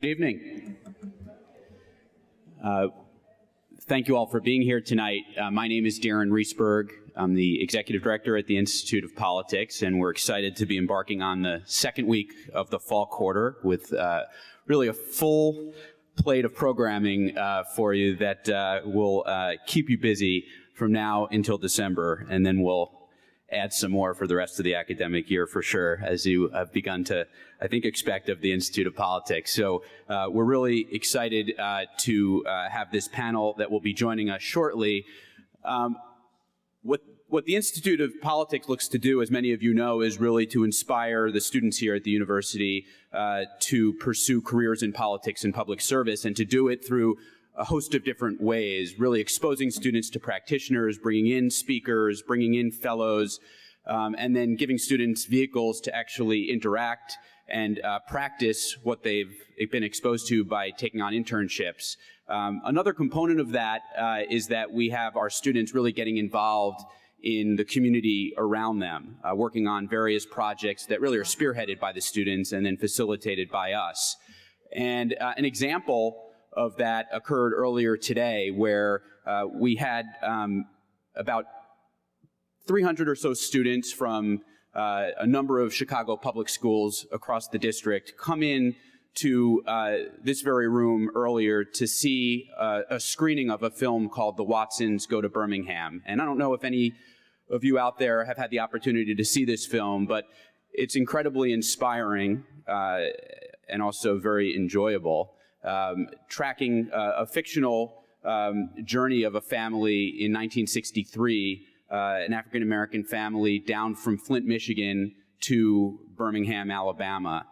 Good evening. Thank you all for being here tonight. My name is Darren Reesberg. I'm the Executive Director at the Institute of Politics, and we're excited to be embarking on the second week of the fall quarter with really a full plate of programming for you that will keep you busy from now until December, and then we'll add some more for the rest of the academic year for sure, as you have begun to, I think, expect of the Institute of Politics. So we're really excited to have this panel that will be joining us shortly. What the Institute of Politics looks to do, as many of you know, is really to inspire the students here at the university to pursue careers in politics and public service, and to do it through a host of different ways, really exposing students to practitioners, bringing in speakers, bringing in fellows, and then giving students vehicles to actually interact and practice what they've been exposed to by taking on internships. Another component of that is that we have our students really getting involved in the community around them, working on various projects that really are spearheaded by the students and then facilitated by us. And an example of that occurred earlier today, where we had about 300 or so students from a number of Chicago public schools across the district come in to this very room earlier to see a screening of a film called The Watsons Go to Birmingham. And I don't know if any of you out there have had the opportunity to see this film, but it's incredibly inspiring and also very enjoyable. Tracking a fictional journey of a family in 1963, an African-American family down from Flint, Michigan to Birmingham, Alabama.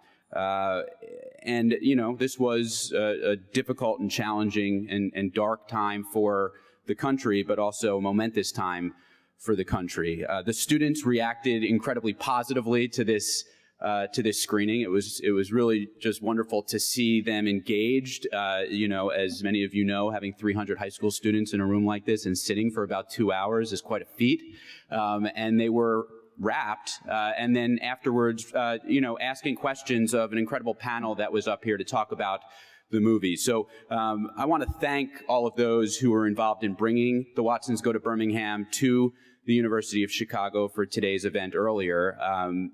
And, you know, this was a difficult and challenging and dark time for the country, but also a momentous time for the country. The students reacted incredibly positively to this screening. It was really just wonderful to see them engaged. You know, as many of you know, having 300 high school students in a room like this and sitting for about 2 hours is quite a feat. And they were rapt, and then afterwards, you know, asking questions of an incredible panel that was up here to talk about the movie. So I want to thank all of those who were involved in bringing The Watsons Go to Birmingham to the University of Chicago for today's event earlier.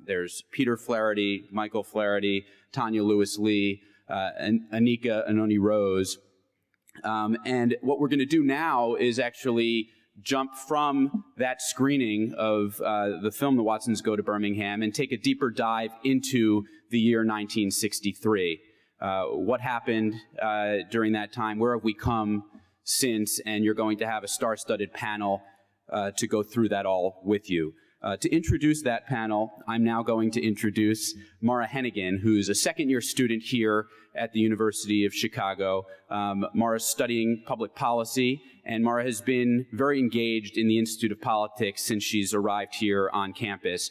There's Peter Flaherty, Michael Flaherty, Tanya Lewis-Lee, and Anika Anoni-Rose. And what we're going to do now is actually jump from that screening of the film The Watsons Go to Birmingham and take a deeper dive into the year 1963. What happened during that time? Where have we come since? And you're going to have a star-studded panel to go through that all with you. To introduce that panel, I'm now going to introduce Mara Hennigan, who's a second-year student here at the University of Chicago. Mara's studying public policy, and Mara has been very engaged in the Institute of Politics since she's arrived here on campus.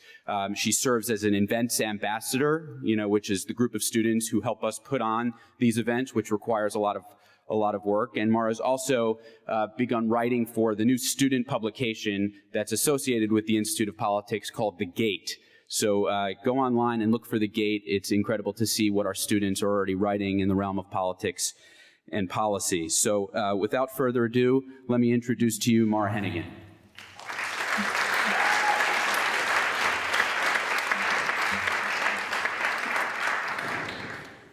She serves as an events ambassador, you know, which is the group of students who help us put on these events, which requires a lot of work. And Mara's also begun writing for the new student publication that's associated with the Institute of Politics called The Gate. So go online and look for The Gate. It's incredible to see what our students are already writing in the realm of politics and policy. So without further ado, let me introduce to you Mara Hennigan.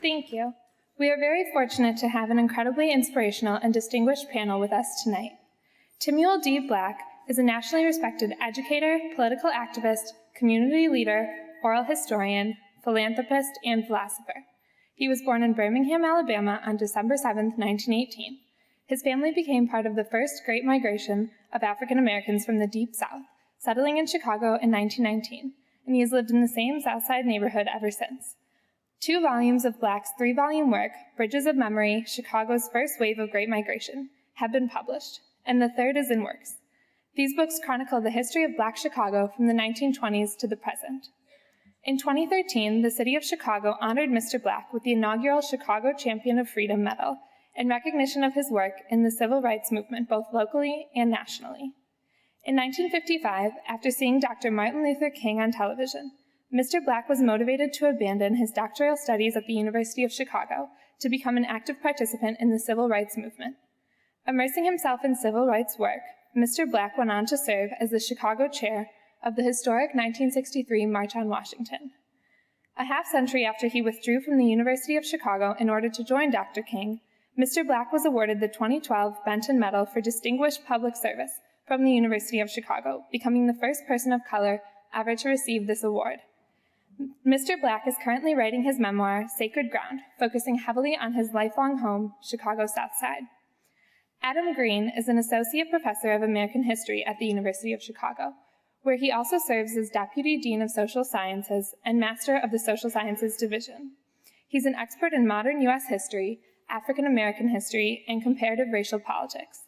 Thank you. We are very fortunate to have an incredibly inspirational and distinguished panel with us tonight. Timuel D. Black is a nationally respected educator, political activist, community leader, oral historian, philanthropist, and philosopher. He was born in Birmingham, Alabama on December 7, 1918. His family became part of the first Great Migration of African Americans from the Deep South, settling in Chicago in 1919, and he has lived in the same South Side neighborhood ever since. 2 volumes of Black's 3-volume work, Bridges of Memory, Chicago's First Wave of Great Migration, have been published, and the third is in works. These books chronicle the history of Black Chicago from the 1920s to the present. In 2013, the city of Chicago honored Mr. Black with the inaugural Chicago Champion of Freedom Medal in recognition of his work in the civil rights movement both locally and nationally. In 1955, after seeing Dr. Martin Luther King on television, Mr. Black was motivated to abandon his doctoral studies at the University of Chicago to become an active participant in the civil rights movement. Immersing himself in civil rights work, Mr. Black went on to serve as the Chicago chair of the historic 1963 March on Washington. A half-century after he withdrew from the University of Chicago in order to join Dr. King, Mr. Black was awarded the 2012 Benton Medal for Distinguished Public Service from the University of Chicago, becoming the first person of color ever to receive this award. Mr. Black is currently writing his memoir, Sacred Ground, focusing heavily on his lifelong home, Chicago's South Side. Adam Green is an associate professor of American history at the University of Chicago, where he also serves as Deputy Dean of Social Sciences and Master of the Social Sciences Division. He's an expert in modern U.S. history, African American history, and comparative racial politics.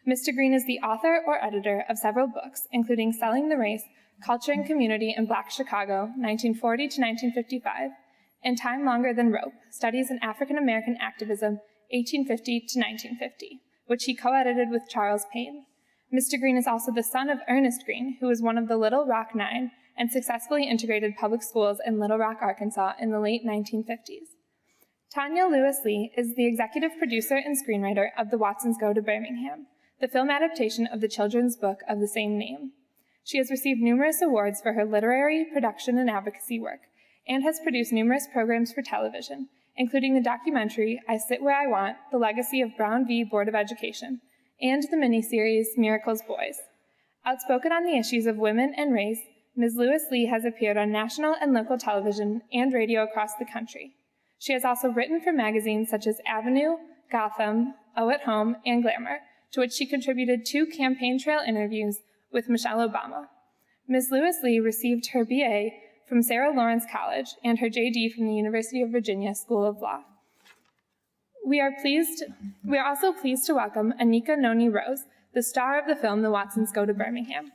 Mr. Green is the author or editor of several books, including Selling the Race, Culture and Community in Black Chicago, 1940 to 1955, and Time Longer Than Rope, Studies in African American Activism, 1850 to 1950, which he co-edited with Charles Payne. Mr. Green is also the son of Ernest Green, who was one of the Little Rock Nine and successfully integrated public schools in Little Rock, Arkansas in the late 1950s. Tanya Lewis Lee is the executive producer and screenwriter of The Watsons Go to Birmingham, the film adaptation of the children's book of the same name. She has received numerous awards for her literary, production, and advocacy work, and has produced numerous programs for television, including the documentary I Sit Where I Want, The Legacy of Brown v. Board of Education, and the miniseries Miracles Boys. Outspoken on the issues of women and race, Ms. Lewis Lee has appeared on national and local television and radio across the country. She has also written for magazines such as Avenue, Gotham, Oh at Home, and Glamour, to which she contributed 2 campaign trail interviews with Michelle Obama. Ms. Lewis Lee received her BA from Sarah Lawrence College and her JD from the University of Virginia School of Law. We are also pleased to welcome Anika Noni Rose, the star of the film The Watsons Go to Birmingham.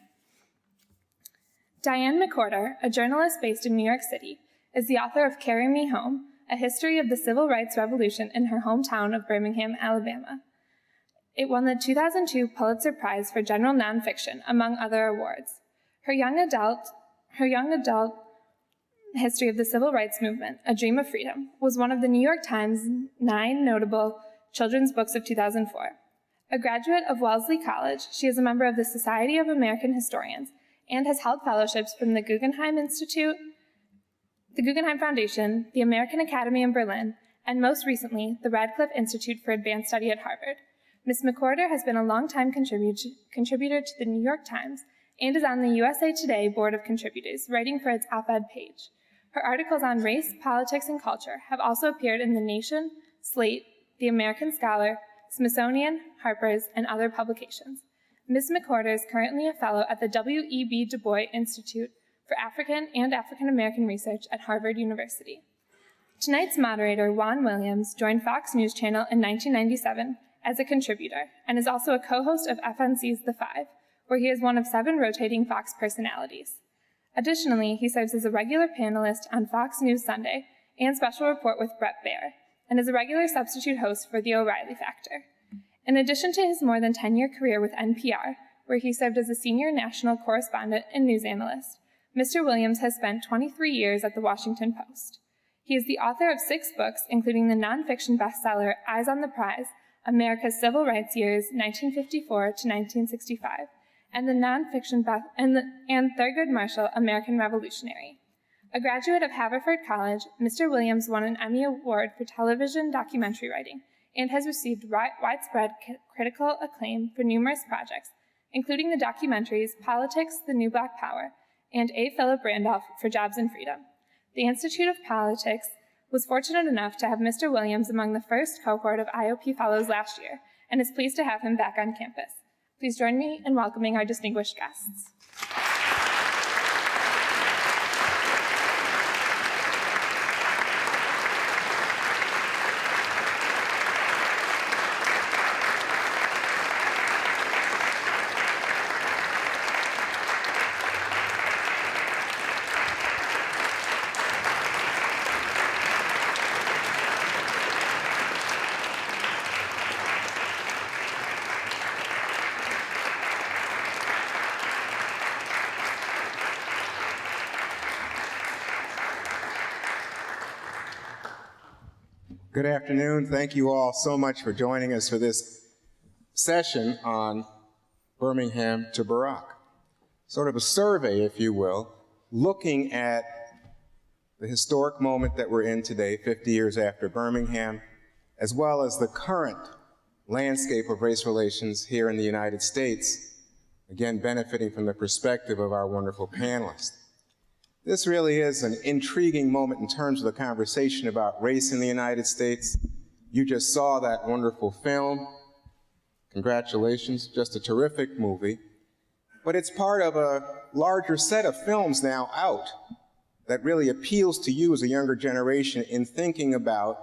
Diane McWhorter, a journalist based in New York City, is the author of Carry Me Home, a history of the civil rights revolution in her hometown of Birmingham, Alabama. It won the 2002 Pulitzer Prize for General Nonfiction, among other awards. Her young adult history of the civil rights movement, A Dream of Freedom, was one of the New York Times' 9 notable children's books of 2004. A graduate of Wellesley College, she is a member of the Society of American Historians and has held fellowships from the Guggenheim Institute, the Guggenheim Foundation, the American Academy in Berlin, and most recently, the Radcliffe Institute for Advanced Study at Harvard. Ms. McWhorter has been a longtime contributor to the New York Times and is on the USA Today Board of Contributors, writing for its op-ed page. Her articles on race, politics, and culture have also appeared in The Nation, Slate, The American Scholar, Smithsonian, Harper's, and other publications. Ms. McWhorter is currently a fellow at the W.E.B. Du Bois Institute for African and African American Research at Harvard University. Tonight's moderator, Juan Williams, joined Fox News Channel in 1997 as a contributor and is also a co-host of FNC's The Five, where he is one of 7 rotating Fox personalities. Additionally, he serves as a regular panelist on Fox News Sunday and Special Report with Bret Baier, and is a regular substitute host for The O'Reilly Factor. In addition to his more than 10-year career with NPR, where he served as a senior national correspondent and news analyst, Mr. Williams has spent 23 years at The Washington Post. He is the author of 6 books, including the nonfiction bestseller Eyes on the Prize, America's Civil Rights Years, 1954 to 1965, and the nonfiction and Thurgood Marshall, American Revolutionary. A graduate of Haverford College, Mr. Williams won an Emmy Award for television documentary writing and has received widespread critical acclaim for numerous projects, including the documentaries Politics, The New Black Power, and A. Philip Randolph for Jobs and Freedom. The Institute of Politics was fortunate enough to have Mr. Williams among the first cohort of IOP Fellows last year, and is pleased to have him back on campus. Please join me in welcoming our distinguished guests. Good afternoon. Thank you all so much for joining us for this session on Birmingham to Barack. Sort of a survey, if you will, looking at the historic moment that we're in today, 50 years after Birmingham, as well as the current landscape of race relations here in the United States, again, benefiting from the perspective of our wonderful panelists. This really is an intriguing moment in terms of the conversation about race in the United States. You just saw that wonderful film. Congratulations, just a terrific movie. But it's part of a larger set of films now out that really appeals to you as a younger generation in thinking about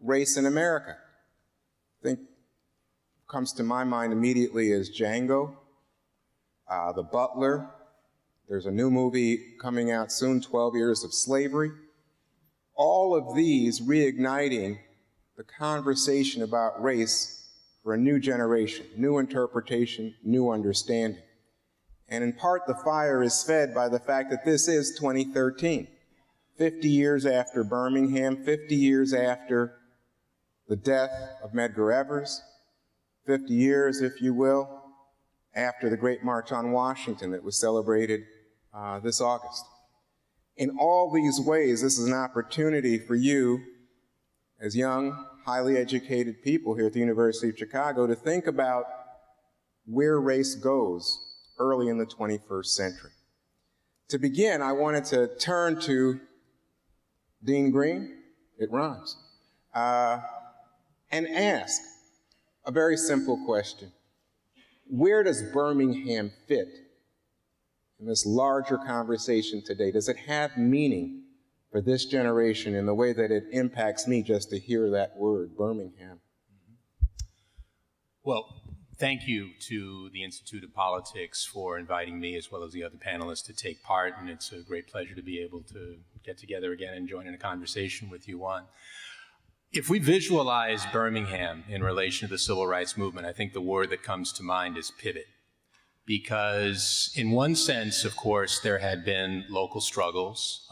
race in America. I think comes to my mind immediately is Django, The Butler. There's a new movie coming out soon, 12 Years of Slavery. All of these reigniting the conversation about race for a new generation, new interpretation, new understanding. And in part, the fire is fed by the fact that this is 2013, 50 years after Birmingham, 50 years after the death of Medgar Evers, 50 years, if you will, after the Great March on Washington that was celebrated this August. In all these ways, this is an opportunity for you, as young, highly educated people here at the University of Chicago, to think about where race goes early in the 21st century. To begin, I wanted to turn to Dean Green, it rhymes, and ask a very simple question. Where does Birmingham fit in this larger conversation today? Does it have meaning for this generation in the way that it impacts me just to hear that word, Birmingham? Well, thank you to the Institute of Politics for inviting me as well as the other panelists to take part, and it's a great pleasure to be able to get together again and join in a conversation with you on. If we visualize Birmingham in relation to the civil rights movement, I think the word that comes to mind is pivot. Because in one sense, of course, there had been local struggles.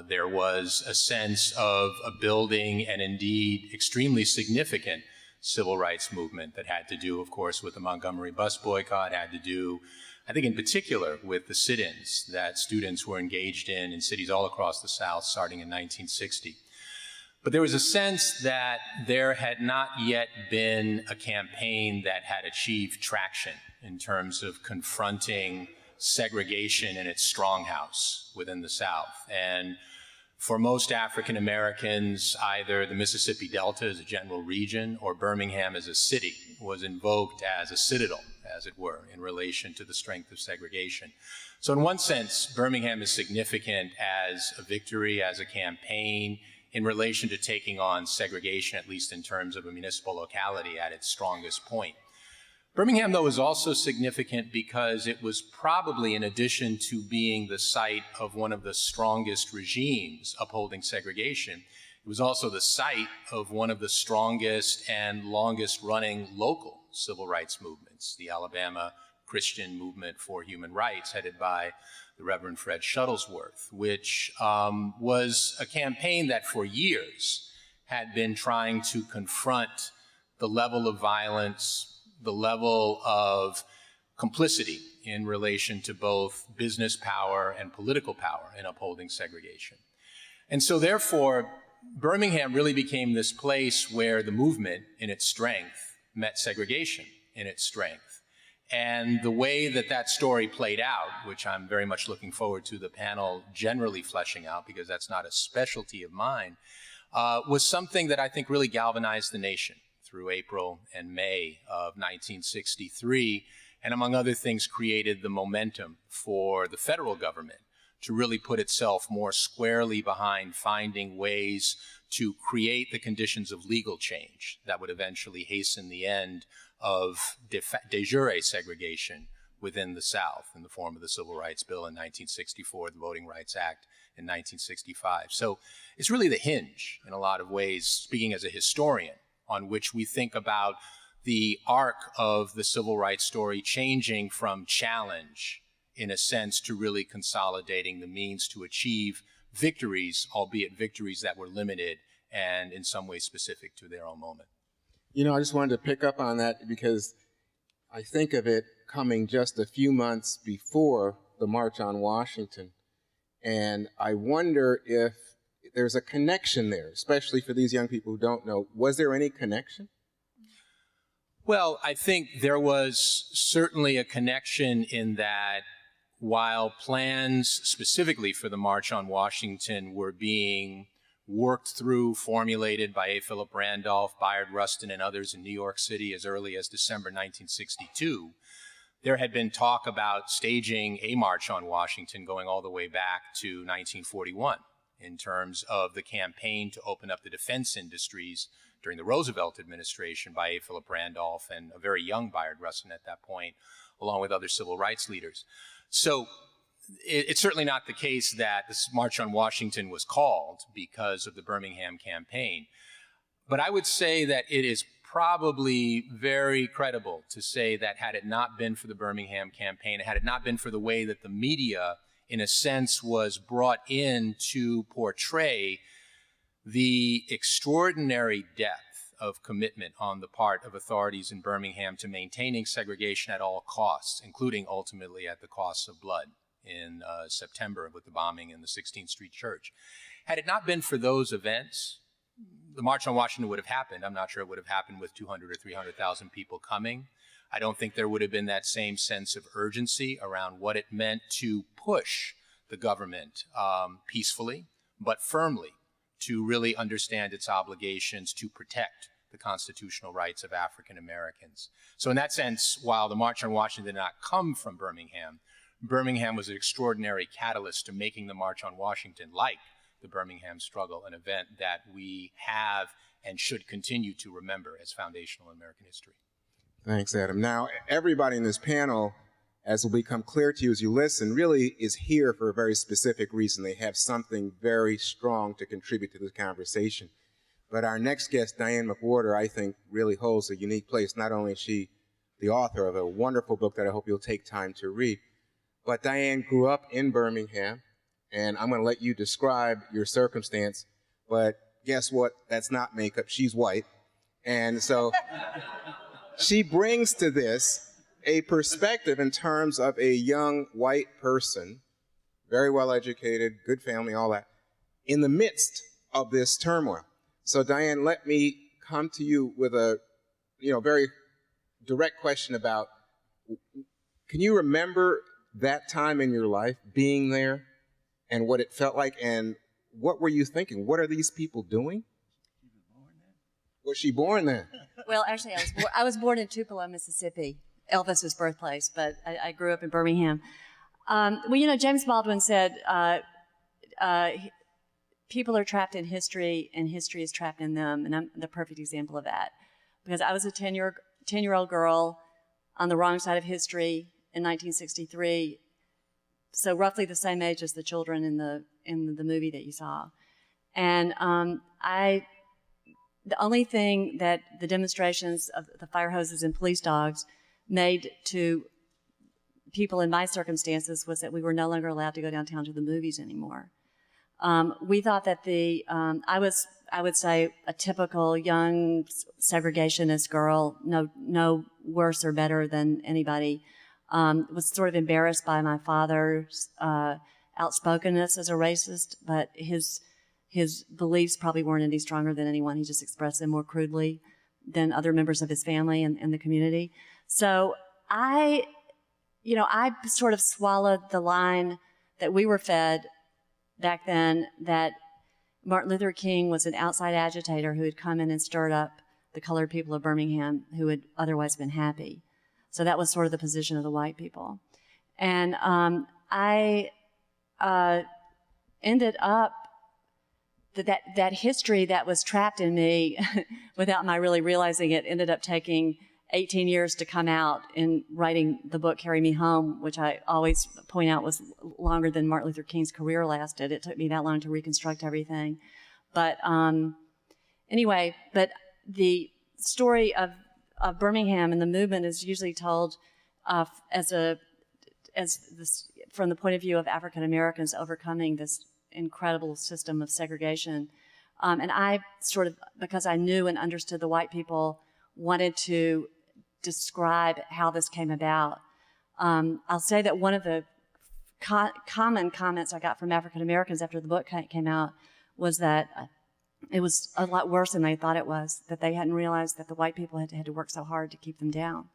There was a sense of a building and indeed extremely significant civil rights movement that had to do, of course, with the Montgomery bus boycott, had to do, I think in particular, with the sit-ins that students were engaged in cities all across the South starting in 1960. But there was a sense that there had not yet been a campaign that had achieved traction in terms of confronting segregation in its stronghouse within the South. And for most African Americans, either the Mississippi Delta as a general region or Birmingham as a city was invoked as a citadel, as it were, in relation to the strength of segregation. So in one sense, Birmingham is significant as a victory, as a campaign, in relation to taking on segregation, at least in terms of a municipal locality at its strongest point. Birmingham, though, is also significant because it was probably, in addition to being the site of one of the strongest regimes upholding segregation, it was also the site of one of the strongest and longest-running local civil rights movements, the Alabama Christian Movement for Human Rights, headed by the Reverend Fred Shuttlesworth, which was a campaign that for years had been trying to confront the level of violence, the level of complicity in relation to both business power and political power in upholding segregation. And so therefore, Birmingham really became this place where the movement in its strength met segregation in its strength. And the way that that story played out, which I'm very much looking forward to the panel generally fleshing out because that's not a specialty of mine, was something that I think really galvanized the nation through April and May of 1963, and among other things created the momentum for the federal government to really put itself more squarely behind finding ways to create the conditions of legal change that would eventually hasten the end of de jure segregation within the South in the form of the Civil Rights Bill in 1964, the Voting Rights Act in 1965. So it's really the hinge, in a lot of ways, speaking as a historian, on which we think about the arc of the civil rights story changing from challenge, in a sense, to really consolidating the means to achieve victories, albeit victories that were limited and in some ways specific to their own moment. You know, I just wanted to pick up on that because I think of it coming just a few months before the March on Washington. And I wonder if there's a connection there, especially for these young people who don't know. Was there any connection? Well, I think there was certainly a connection in that while plans specifically for the March on Washington were being worked through, formulated by A. Philip Randolph, Bayard Rustin, and others in New York City as early as December 1962, there had been talk about staging a March on Washington going all the way back to 1941 in terms of the campaign to open up the defense industries during the Roosevelt administration by A. Philip Randolph and a very young Bayard Rustin at that point, along with other civil rights leaders. So it's certainly not the case that this March on Washington was called because of the Birmingham campaign. But I would say that it is probably very credible to say that had it not been for the Birmingham campaign, had it not been for the way that the media, in a sense, was brought in to portray the extraordinary depth of commitment on the part of authorities in Birmingham to maintaining segregation at all costs, including ultimately at the cost of blood in September with the bombing in the 16th Street Church. Had it not been for those events, the March on Washington would have happened. I'm not sure it would have happened with 200 or 300,000 people coming. I don't think there would have been that same sense of urgency around what it meant to push the government peacefully but firmly to really understand its obligations to protect the constitutional rights of African Americans. So in that sense, while the March on Washington did not come from Birmingham, Birmingham was an extraordinary catalyst to making the March on Washington, like the Birmingham struggle, an event that we have and should continue to remember as foundational in American history. Thanks, Adam. Now, everybody in this panel, as will become clear to you as you listen, really is here for a very specific reason. They have something very strong to contribute to this conversation. But our next guest, Diane McWhorter, I think really holds a unique place. Not only is she the author of a wonderful book that I hope you'll take time to read, but Diane grew up in Birmingham, and I'm going to let you describe your circumstance. But guess what? That's not makeup. She's white. And so she brings to this a perspective in terms of a young white person, very well educated, good family, all that, in the midst of this turmoil. So Diane, let me come to you with a very direct question about, can you remember that time in your life, being there, and what it felt like, and what were you thinking? What are these people doing? Was she born then? Well, actually, I was born in Tupelo, Mississippi, Elvis's birthplace, but I grew up in Birmingham. James Baldwin said, people are trapped in history, and history is trapped in them, and I'm the perfect example of that. Because I was a 10-year-old girl on the wrong side of history in 1963, so roughly the same age as the children in the movie that you saw. And the only thing that the demonstrations of the fire hoses and police dogs made to people in my circumstances was that we were no longer allowed to go downtown to the movies anymore. We thought that I would say a typical young segregationist girl, no worse or better than anybody, was sort of embarrassed by my father's outspokenness as a racist, but his beliefs probably weren't any stronger than anyone. He just expressed them more crudely than other members of his family and the community. So I sort of swallowed the line that we were fed back then, that Martin Luther King was an outside agitator who had come in and stirred up the colored people of Birmingham who had otherwise been happy. So that was sort of the position of the white people. And I ended up, that history that was trapped in me without my really realizing it ended up taking 18 years to come out in writing the book Carry Me Home, which I always point out was longer than Martin Luther King's career lasted. It took me that long to reconstruct everything. But anyway, but the story of Birmingham and the movement is usually told from the point of view of African Americans overcoming this incredible system of segregation. And I sort of, because I knew and understood the white people, wanted to describe how this came about. I'll say that one of the common comments I got from African Americans after the book came out was that it was a lot worse than they thought it was, that they hadn't realized that the white people had to work so hard to keep them down.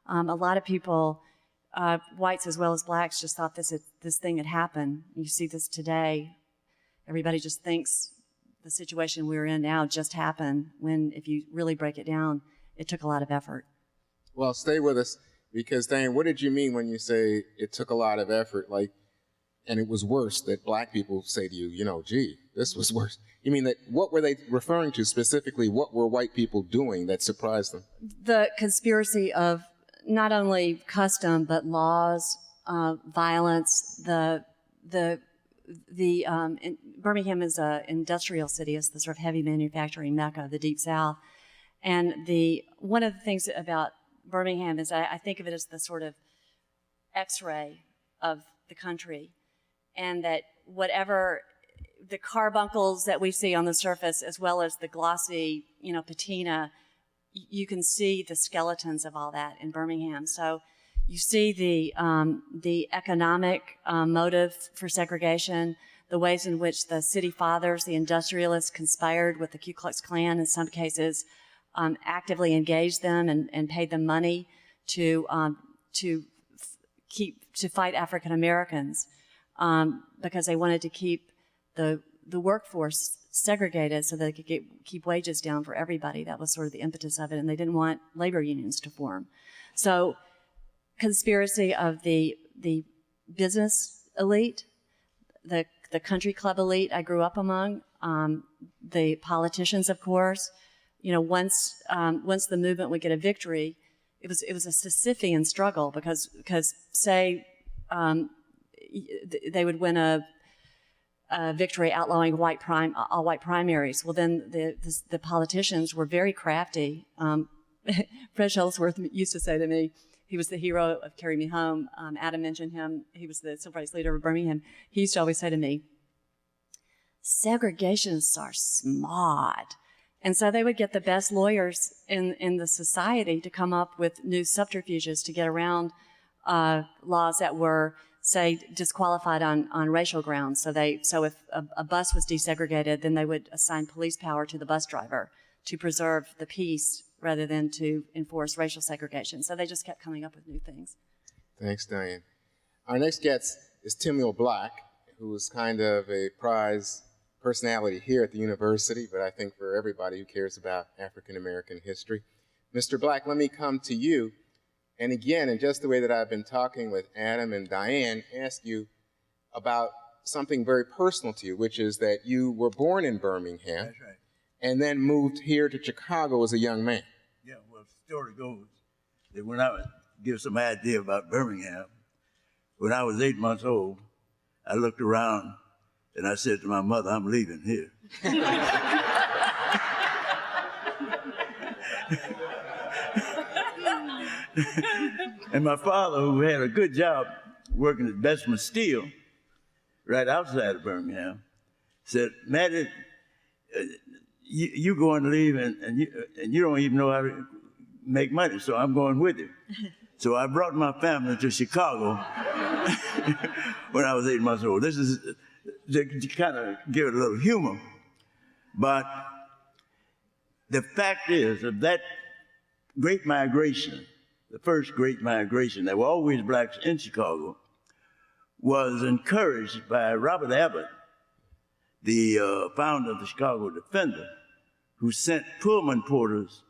A lot of people, whites as well as blacks, just thought this thing had happened. You see this today. Everybody just thinks the situation we're in now just happened, when if you really break it down, it took a lot of effort. Well, stay with us, because Diane, what did you mean when you say it took a lot of effort, like, and it was worse, that black people say to you, you know, gee, this was worse? You mean that, what were they referring to specifically? What were white people doing that surprised them? The conspiracy of not only custom, but laws, violence, Birmingham is an industrial city. It's the sort of heavy manufacturing mecca of the Deep South. And one of the things about Birmingham is I think of it as the sort of X-ray of the country, and that whatever the carbuncles that we see on the surface, as well as the glossy, patina, you can see the skeletons of all that in Birmingham. So you see the economic motive for segregation, the ways in which the city fathers, the industrialists, conspired with the Ku Klux Klan in some cases, actively engaged them and paid them money to fight African Americans because they wanted to keep the workforce segregated so they could keep wages down for everybody. That was sort of the impetus of it, and they didn't want labor unions to form. So conspiracy of the business elite, the country club elite I grew up among, the politicians, of course. Once the movement would get a victory, it was a Sisyphean struggle because say they would win a victory outlawing all white primaries. Well, then the politicians were very crafty. Fred Shuttlesworth used to say to me, he was the hero of Carry Me Home. Adam mentioned him. He was the civil rights leader of Birmingham. He used to always say to me, segregationists are smart. And so they would get the best lawyers in the society to come up with new subterfuges to get around laws that were, say, disqualified on racial grounds. So if a bus was desegregated, then they would assign police power to the bus driver to preserve the peace rather than to enforce racial segregation. So they just kept coming up with new things. Thanks, Diane. Our next guest is Timuel Black, who is kind of a prize personality here at the university, but I think for everybody who cares about African American history. Mr. Black, let me come to you, and again, in just the way that I've been talking with Adam and Diane, ask you about something very personal to you, which is that you were born in Birmingham. That's right. And then moved here to Chicago as a young man. Yeah, well, the story goes that when I would give some idea about Birmingham, when I was 8 months old, I looked around and I said to my mother, I'm leaving here. And my father, who had a good job working at Bessemer Steel, right outside of Birmingham, said, Matty, you going to leave and you don't even know how to make money, so I'm going with you. So I brought my family to Chicago when I was 8 months old. This is to kind of give it a little humor. But the fact is of that great migration, the first great migration, there were always blacks in Chicago, was encouraged by Robert Abbott, the founder of the Chicago Defender, who sent Pullman porters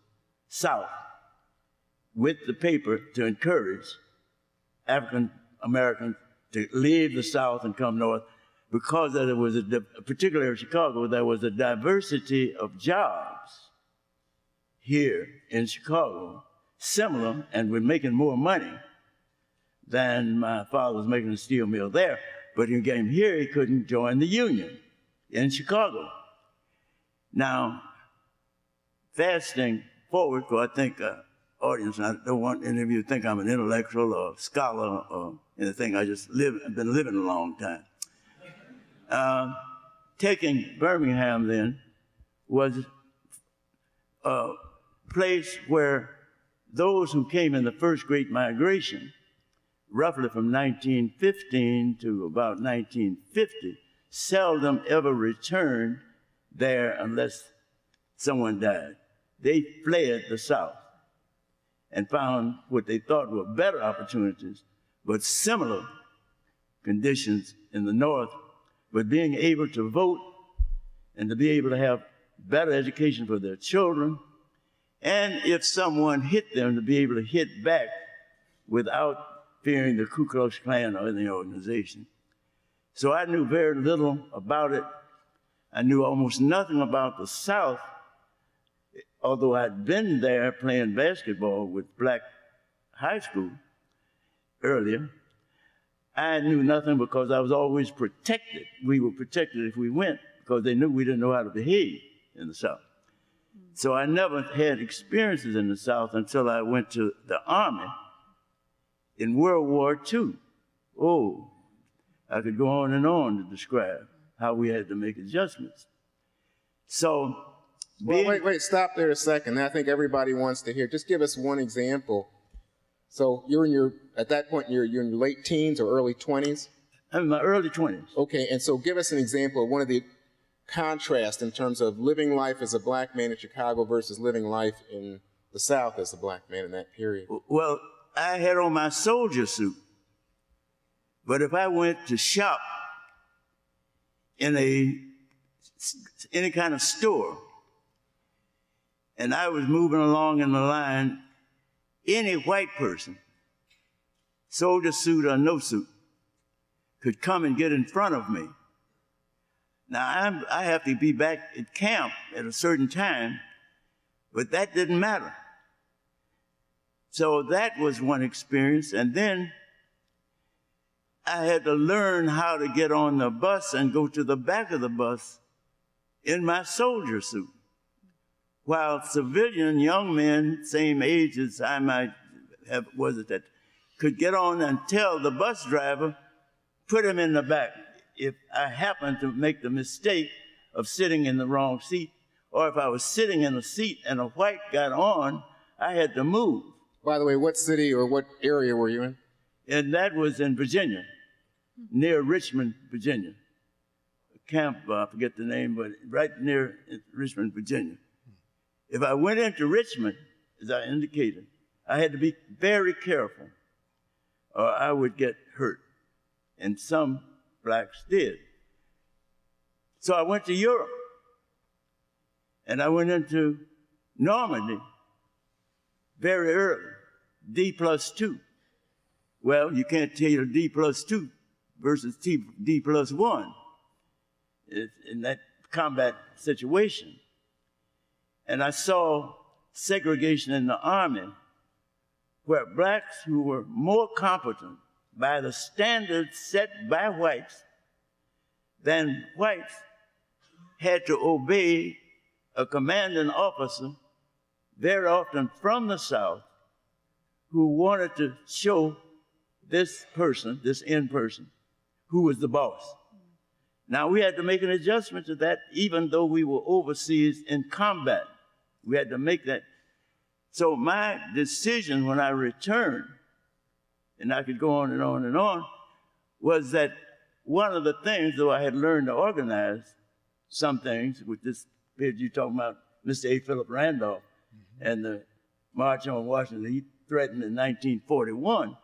south with the paper to encourage African Americans to leave the South and come north, because there was particularly in Chicago, there was a diversity of jobs here in Chicago, similar, and we're making more money than my father was making a steel mill there. But he came here, he couldn't join the union in Chicago. Now, fasting forward, because I think audience, I don't want any of you to think I'm an intellectual or scholar or anything. I just I've been living a long time. Taking Birmingham then, was a place where those who came in the first Great Migration, roughly from 1915 to about 1950, seldom ever returned there unless someone died. They fled the South and found what they thought were better opportunities, but similar conditions in the North, but being able to vote and to be able to have better education for their children, and if someone hit them, to be able to hit back without fearing the Ku Klux Klan or any organization. So I knew very little about it. I knew almost nothing about the South, although I'd been there playing basketball with black high school earlier. I knew nothing because I was always protected. We were protected if we went because they knew we didn't know how to behave in the South. So I never had experiences in the South until I went to the Army in World War II. Oh, I could go on and on to describe how we had to make adjustments. So, well, wait, stop there a second. I think everybody wants to hear. Just give us one example. So you're at that point, you're in your late teens or early 20s? I'm in my early 20s. Okay, and so give us an example of one of the contrasts in terms of living life as a black man in Chicago versus living life in the South as a black man in that period. Well, I had on my soldier suit, but if I went to shop in any kind of store, and I was moving along in the line, any white person, soldier suit or no suit, could come and get in front of me. Now, I have to be back at camp at a certain time, but that didn't matter. So that was one experience, and then I had to learn how to get on the bus and go to the back of the bus in my soldier suit, while civilian young men, same age as I might have, that could get on and tell the bus driver, put him in the back if I happened to make the mistake of sitting in the wrong seat, or if I was sitting in a seat and a white got on, I had to move. By the way, what city or what area were you in? And that was in Virginia, near Richmond, Virginia. A camp, I forget the name, but right near Richmond, Virginia. If I went into Richmond, as I indicated, I had to be very careful or I would get hurt. And some blacks did. So I went to Europe. And I went into Normandy very early, D+2. Well, you can't tell you D+2 versus D+1 in that combat situation. And I saw segregation in the Army where blacks who were more competent by the standards set by whites than whites had to obey a commanding officer, very often from the South, who wanted to show this person, this in person, who was the boss. Now, we had to make an adjustment to that, even though we were overseas in combat. We had to make that. So my decision when I returned, and I could go on and on and on, was that one of the things, though I had learned to organize some things, with this period you're talking about, Mr. A. Philip Randolph, and the March on Washington, he threatened in 1941,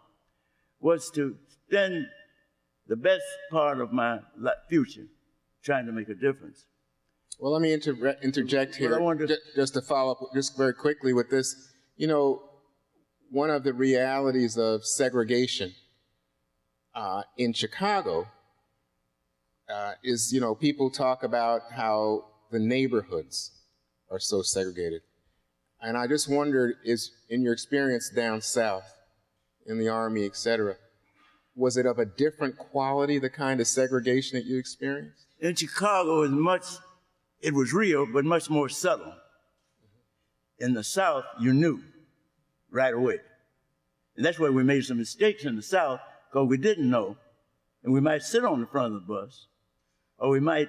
was to spend the best part of my future trying to make a difference. Well, let me interject here, just to follow up just very quickly with this. You know, one of the realities of segregation in Chicago is, you know, people talk about how the neighborhoods are so segregated. And I just wondered, in your experience down south, in the Army, et cetera, was it of a different quality, the kind of segregation that you experienced? In Chicago, it was real, but much more subtle. In the South, you knew right away. And that's why we made some mistakes in the South, because we didn't know. And we might sit on the front of the bus, or we might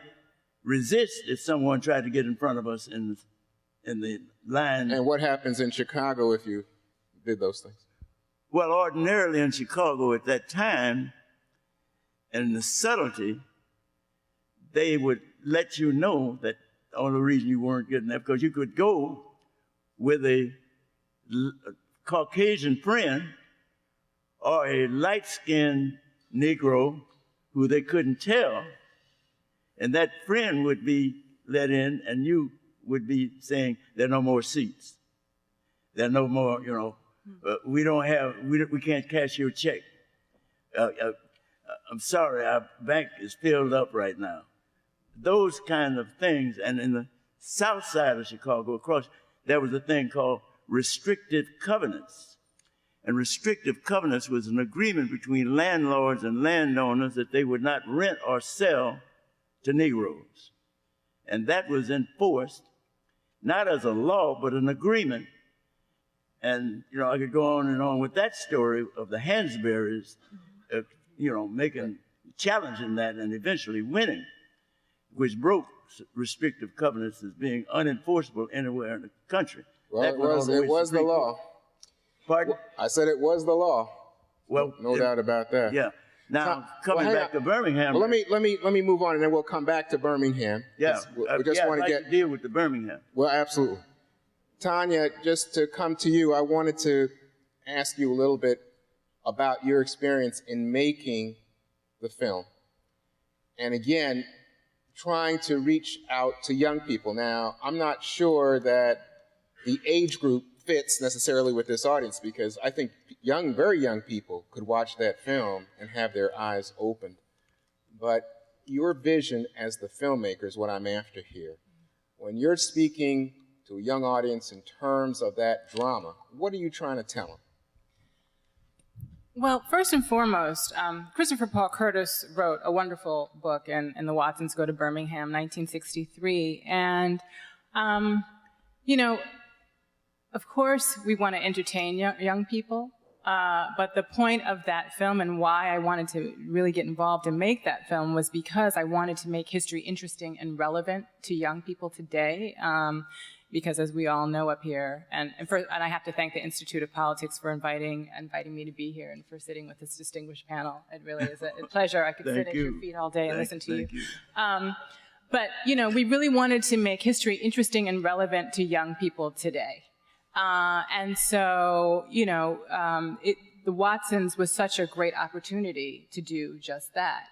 resist if someone tried to get in front of us in the line. And what happens in Chicago if you did those things? Well, ordinarily in Chicago at that time, and the subtlety, they would let you know that the only reason you weren't getting that, because you could go with a Caucasian friend or a light-skinned Negro who they couldn't tell, and that friend would be let in, and you would be saying, there are no more seats. There are no more, you know, we can't cash your check. I'm sorry, our bank is filled up right now. Those kind of things. And in the south side of Chicago, across, there was a thing called restrictive covenants. And restrictive covenants was an agreement between landlords and landowners that they would not rent or sell to Negroes. And that was enforced, not as a law, but an agreement. And, you know, I could go on and on with that story of the Hansberries, you know, challenging that and eventually winning, which broke restrictive covenants as being unenforceable anywhere in the country. Well, it was the law. Pardon? I said it was the law. Well, no doubt about that. Yeah. Now, coming back to Birmingham. Well, let me move on, and then we'll come back to Birmingham. Yeah. We just want to to deal with the Birmingham. Well, absolutely. Tanya, just to come to you, I wanted to ask you a little bit about your experience in making the film. And again, trying to reach out to young people. Now, I'm not sure that the age group fits necessarily with this audience, because I think young, very young people could watch that film and have their eyes opened. But your vision as the filmmaker is what I'm after here. When you're speaking to a young audience in terms of that drama, what are you trying to tell them? Well, first and foremost, Christopher Paul Curtis wrote a wonderful book in The Watsons Go to Birmingham, 1963. And, you know, of course, we want to entertain young people, but the point of that film and why I wanted to really get involved and make that film was because I wanted to make history interesting and relevant to young people today. Because as we all know up here, and I have to thank the Institute of Politics for inviting me to be here and for sitting with this distinguished panel. It really is a pleasure. I could sit at your feet all day and listen to you. But, you know, we really wanted to make history interesting and relevant to young people today. And so, you know, the Watsons was such a great opportunity to do just that.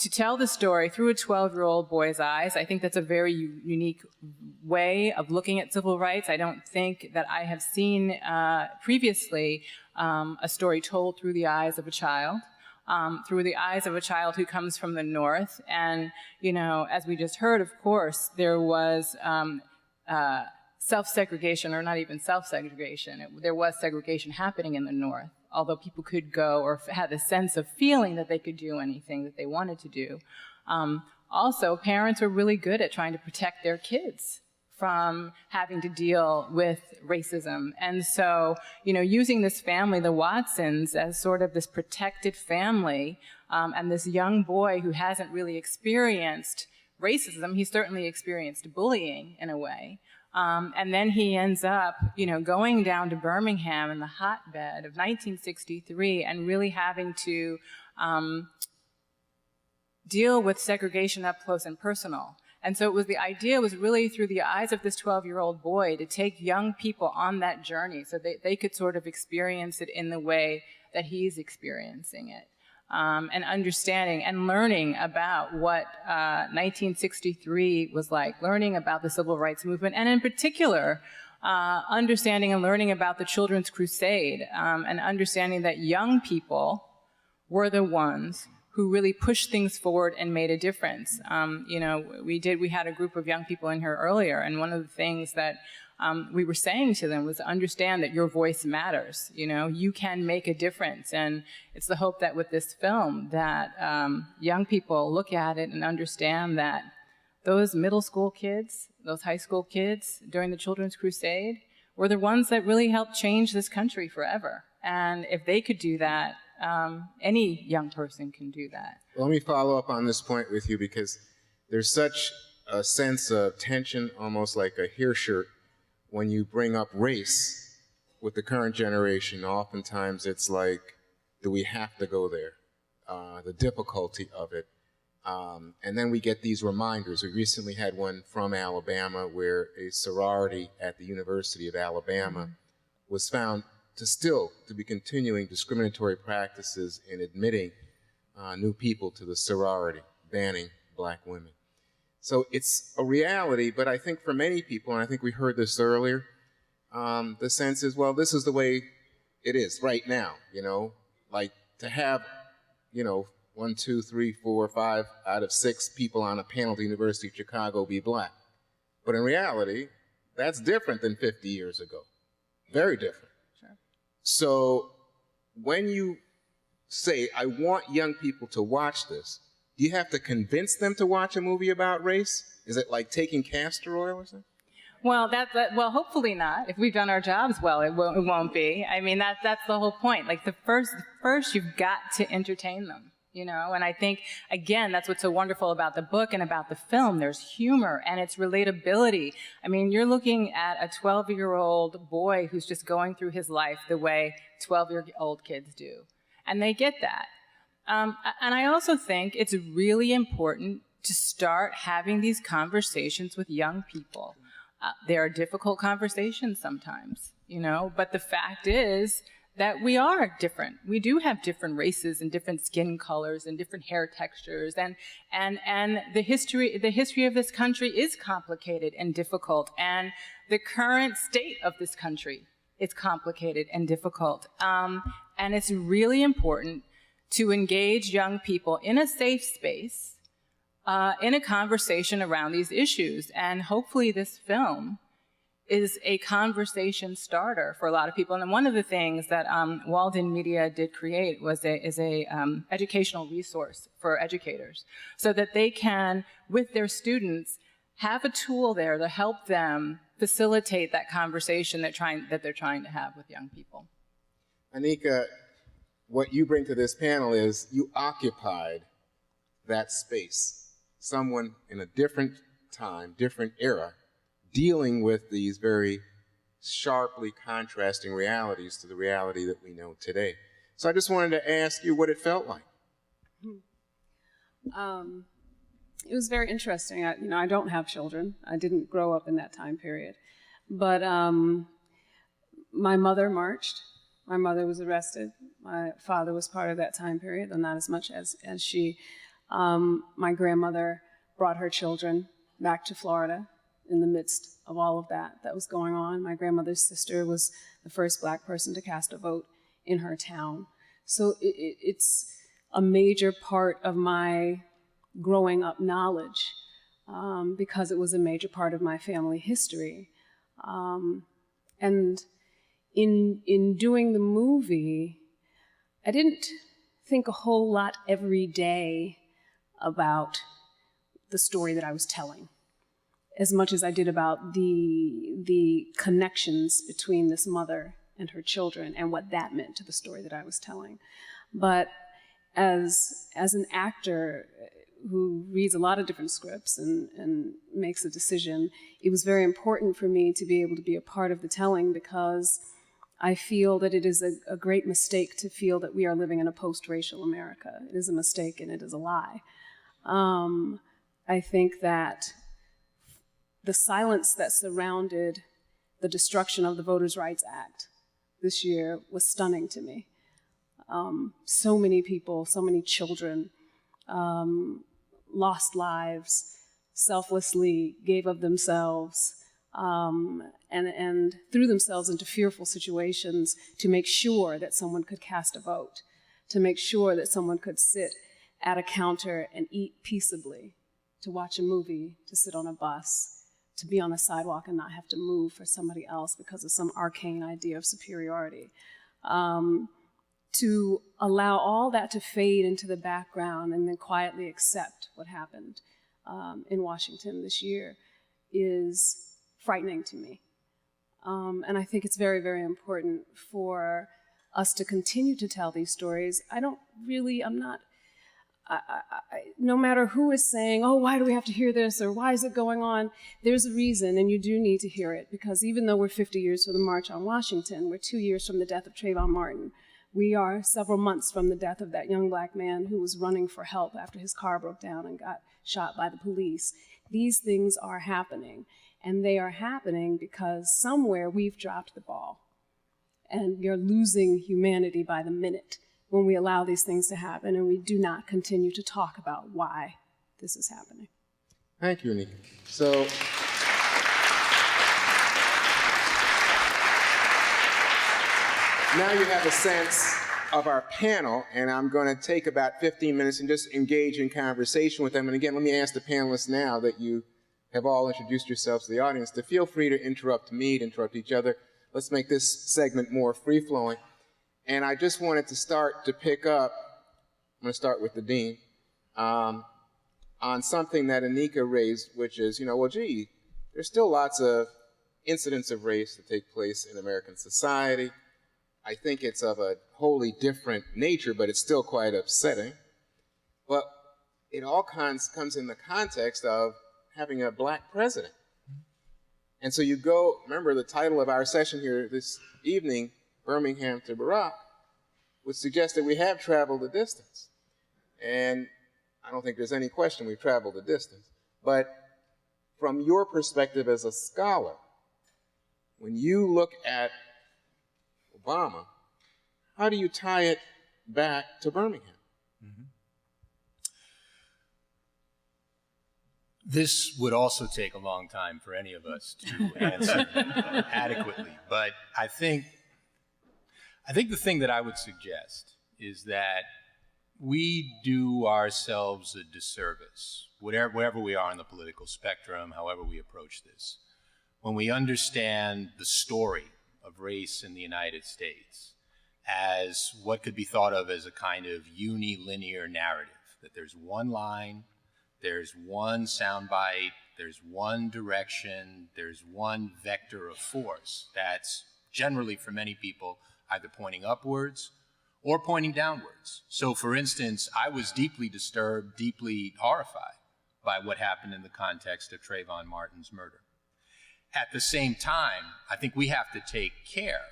To tell the story through a 12-year-old boy's eyes, I think that's a very unique way of looking at civil rights. I don't think that I have seen previously a story told through the eyes of a child, who comes from the North. And, you know, as we just heard, of course, there was self-segregation, or not even self-segregation. There was segregation happening in the North, although people could go or had a sense of feeling that they could do anything that they wanted to do. Also, parents were really good at trying to protect their kids from having to deal with racism. And so, you know, using this family, the Watsons, as sort of this protected family, and this young boy who hasn't really experienced racism, he certainly experienced bullying in a way. And then he ends up, you know, going down to Birmingham in the hotbed of 1963 and really having to deal with segregation up close and personal. And so the idea was really through the eyes of this 12-year-old boy to take young people on that journey so they could sort of experience it in the way that he's experiencing it. And understanding and learning about what 1963 was like, learning about the civil rights movement, and in particular, understanding and learning about the Children's Crusade, and understanding that young people were the ones who really pushed things forward and made a difference. You know, we had a group of young people in here earlier, and one of the things that we were saying to them was to understand that your voice matters. You know, you can make a difference. And it's the hope that with this film that young people look at it and understand that those middle school kids, those high school kids during the Children's Crusade were the ones that really helped change this country forever. And if they could do that, any young person can do that. Well, let me follow up on this point with you, because there's such a sense of tension, almost like a hair shirt, when you bring up race with the current generation. Oftentimes it's like, do we have to go there? The difficulty of it. And then we get these reminders. We recently had one from Alabama where a sorority at the University of Alabama was found to be continuing discriminatory practices in admitting new people to the sorority, banning black women. So it's a reality, but I think for many people, and I think we heard this earlier, the sense is, well, this is the way it is right now, like to have, 1, 2, 3, 4, 5 out of 6 people on a panel at the University of Chicago be black. But in reality, that's different than 50 years ago. Very different. Sure. So when you say, I want young people to watch this, do you have to convince them to watch a movie about race? Is it like taking castor oil or something? Well, well, hopefully not. If we've done our jobs well, it won't be. I mean, that's the whole point. Like first you've got to entertain them, And I think, again, that's what's so wonderful about the book and about the film. There's humor and it's relatability. I mean, you're looking at a 12-year-old boy who's just going through his life the way 12-year-old kids do. And they get that. And I also think it's really important to start having these conversations with young people. They are difficult conversations sometimes, but the fact is that we are different. We do have different races and different skin colors and different hair textures, and the history of this country is complicated and difficult, and the current state of this country is complicated and difficult. And it's really important to engage young people in a safe space, in a conversation around these issues. And hopefully this film is a conversation starter for a lot of people. And one of the things that Walden Media did create is a educational resource for educators, so that they can, with their students, have a tool there to help them facilitate that conversation that they're trying to have with young people. Anika, what you bring to this panel is you occupied that space. Someone in a different time, different era, dealing with these very sharply contrasting realities to the reality that we know today. So I just wanted to ask you what it felt like. It was very interesting. I don't have children. I didn't grow up in that time period. But my mother marched. My mother was arrested. My father was part of that time period, though not as much as she. My grandmother brought her children back to Florida in the midst of all of that was going on. My grandmother's sister was the first black person to cast a vote in her town. So it's a major part of my growing up knowledge, because it was a major part of my family history. And in doing the movie, I didn't think a whole lot every day about the story that I was telling, as much as I did about the connections between this mother and her children and what that meant to the story that I was telling. But as an actor who reads a lot of different scripts and makes a decision, it was very important for me to be able to be a part of the telling, because I feel that it is a great mistake to feel that we are living in a post-racial America. It is a mistake and it is a lie. I think that the silence that surrounded the destruction of the Voters' Rights Act this year was stunning to me. So many people, so many children lost lives, selflessly gave of themselves, and threw themselves into fearful situations to make sure that someone could cast a vote, to make sure that someone could sit at a counter and eat peaceably, to watch a movie, to sit on a bus, to be on the sidewalk and not have to move for somebody else because of some arcane idea of superiority. To allow all that to fade into the background and then quietly accept what happened in Washington this year is frightening to me. And I think it's very, very important for us to continue to tell these stories. no matter who is saying, oh, why do we have to hear this, or why is it going on, there's a reason, and you do need to hear it, because even though we're 50 years from the March on Washington, we're 2 years from the death of Trayvon Martin. We are several months from the death of that young black man who was running for help after his car broke down and got shot by the police. These things are happening, and they are happening because somewhere we've dropped the ball, and we are losing humanity by the minute when we allow these things to happen and we do not continue to talk about why this is happening. Thank you, Anika. So, now you have a sense of our panel, and I'm going to take about 15 minutes and just engage in conversation with them. And again, let me ask the panelists now that you have all introduced yourselves to the audience to feel free to interrupt me, to interrupt each other. Let's make this segment more free-flowing. And I just wanted to start to pick up, I'm going to start with the Dean, on something that Anika raised, which is, well, gee, there's still lots of incidents of race that take place in American society. I think it's of a wholly different nature, but it's still quite upsetting. But it all comes in the context of having a black president. And so you go, remember the title of our session here this evening, Birmingham to Barack, would suggest that we have traveled a distance. And I don't think there's any question we've traveled a distance. But from your perspective as a scholar, when you look at Obama, how do you tie it back to Birmingham? Mm-hmm. This would also take a long time for any of us to answer adequately, but I think the thing that I would suggest is that we do ourselves a disservice, wherever we are on the political spectrum, however we approach this, when we understand the story of race in the United States as what could be thought of as a kind of unilinear narrative, that there's one line, there's one soundbite, there's one direction, there's one vector of force that's generally, for many people, either pointing upwards or pointing downwards. So, for instance, I was deeply disturbed, deeply horrified by what happened in the context of Trayvon Martin's murder. At the same time, I think we have to take care,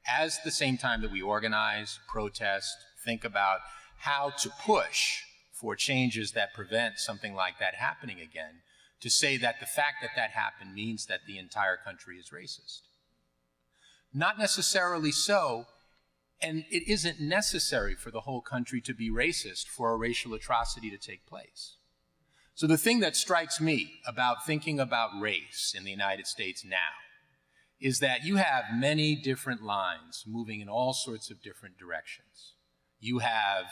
as the same time that we organize, protest, think about how to push for changes that prevent something like that happening again, to say that the fact that that happened means that the entire country is racist. Not necessarily so, and it isn't necessary for the whole country to be racist for a racial atrocity to take place. So the thing that strikes me about thinking about race in the United States now is that you have many different lines moving in all sorts of different directions. You have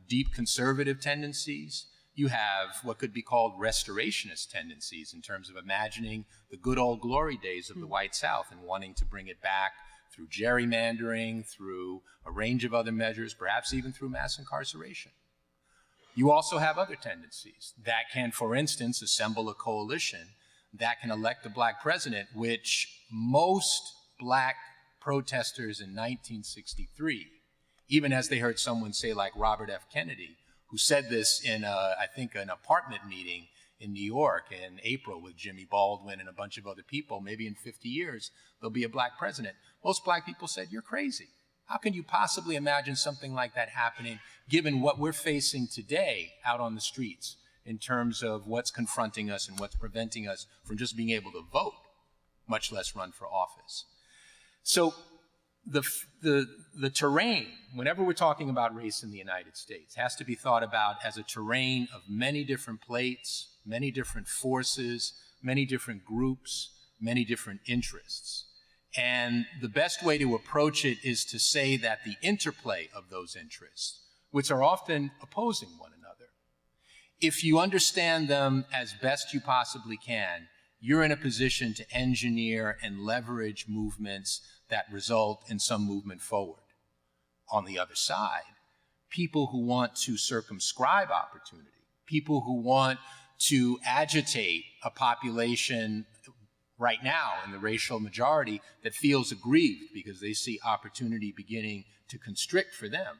deep conservative tendencies. You have what could be called restorationist tendencies in terms of imagining the good old glory days of the white South and wanting to bring it back through gerrymandering, through a range of other measures, perhaps even through mass incarceration. You also have other tendencies that can, for instance, assemble a coalition that can elect a black president, which most black protesters in 1963, even as they heard someone say like Robert F. Kennedy, who said this in, I think, an apartment meeting in New York in April with Jimmy Baldwin and a bunch of other people, maybe in 50 years, there'll be a black president. Most black people said, you're crazy. How can you possibly imagine something like that happening, given what we're facing today out on the streets in terms of what's confronting us and what's preventing us from just being able to vote, much less run for office? So the terrain, whenever we're talking about race in the United States, has to be thought about as a terrain of many different plates, many different forces, many different groups, many different interests. And the best way to approach it is to say that the interplay of those interests, which are often opposing one another, if you understand them as best you possibly can, you're in a position to engineer and leverage movements that result in some movement forward. On the other side, people who want to circumscribe opportunity, people who want to agitate a population right now in the racial majority that feels aggrieved because they see opportunity beginning to constrict for them,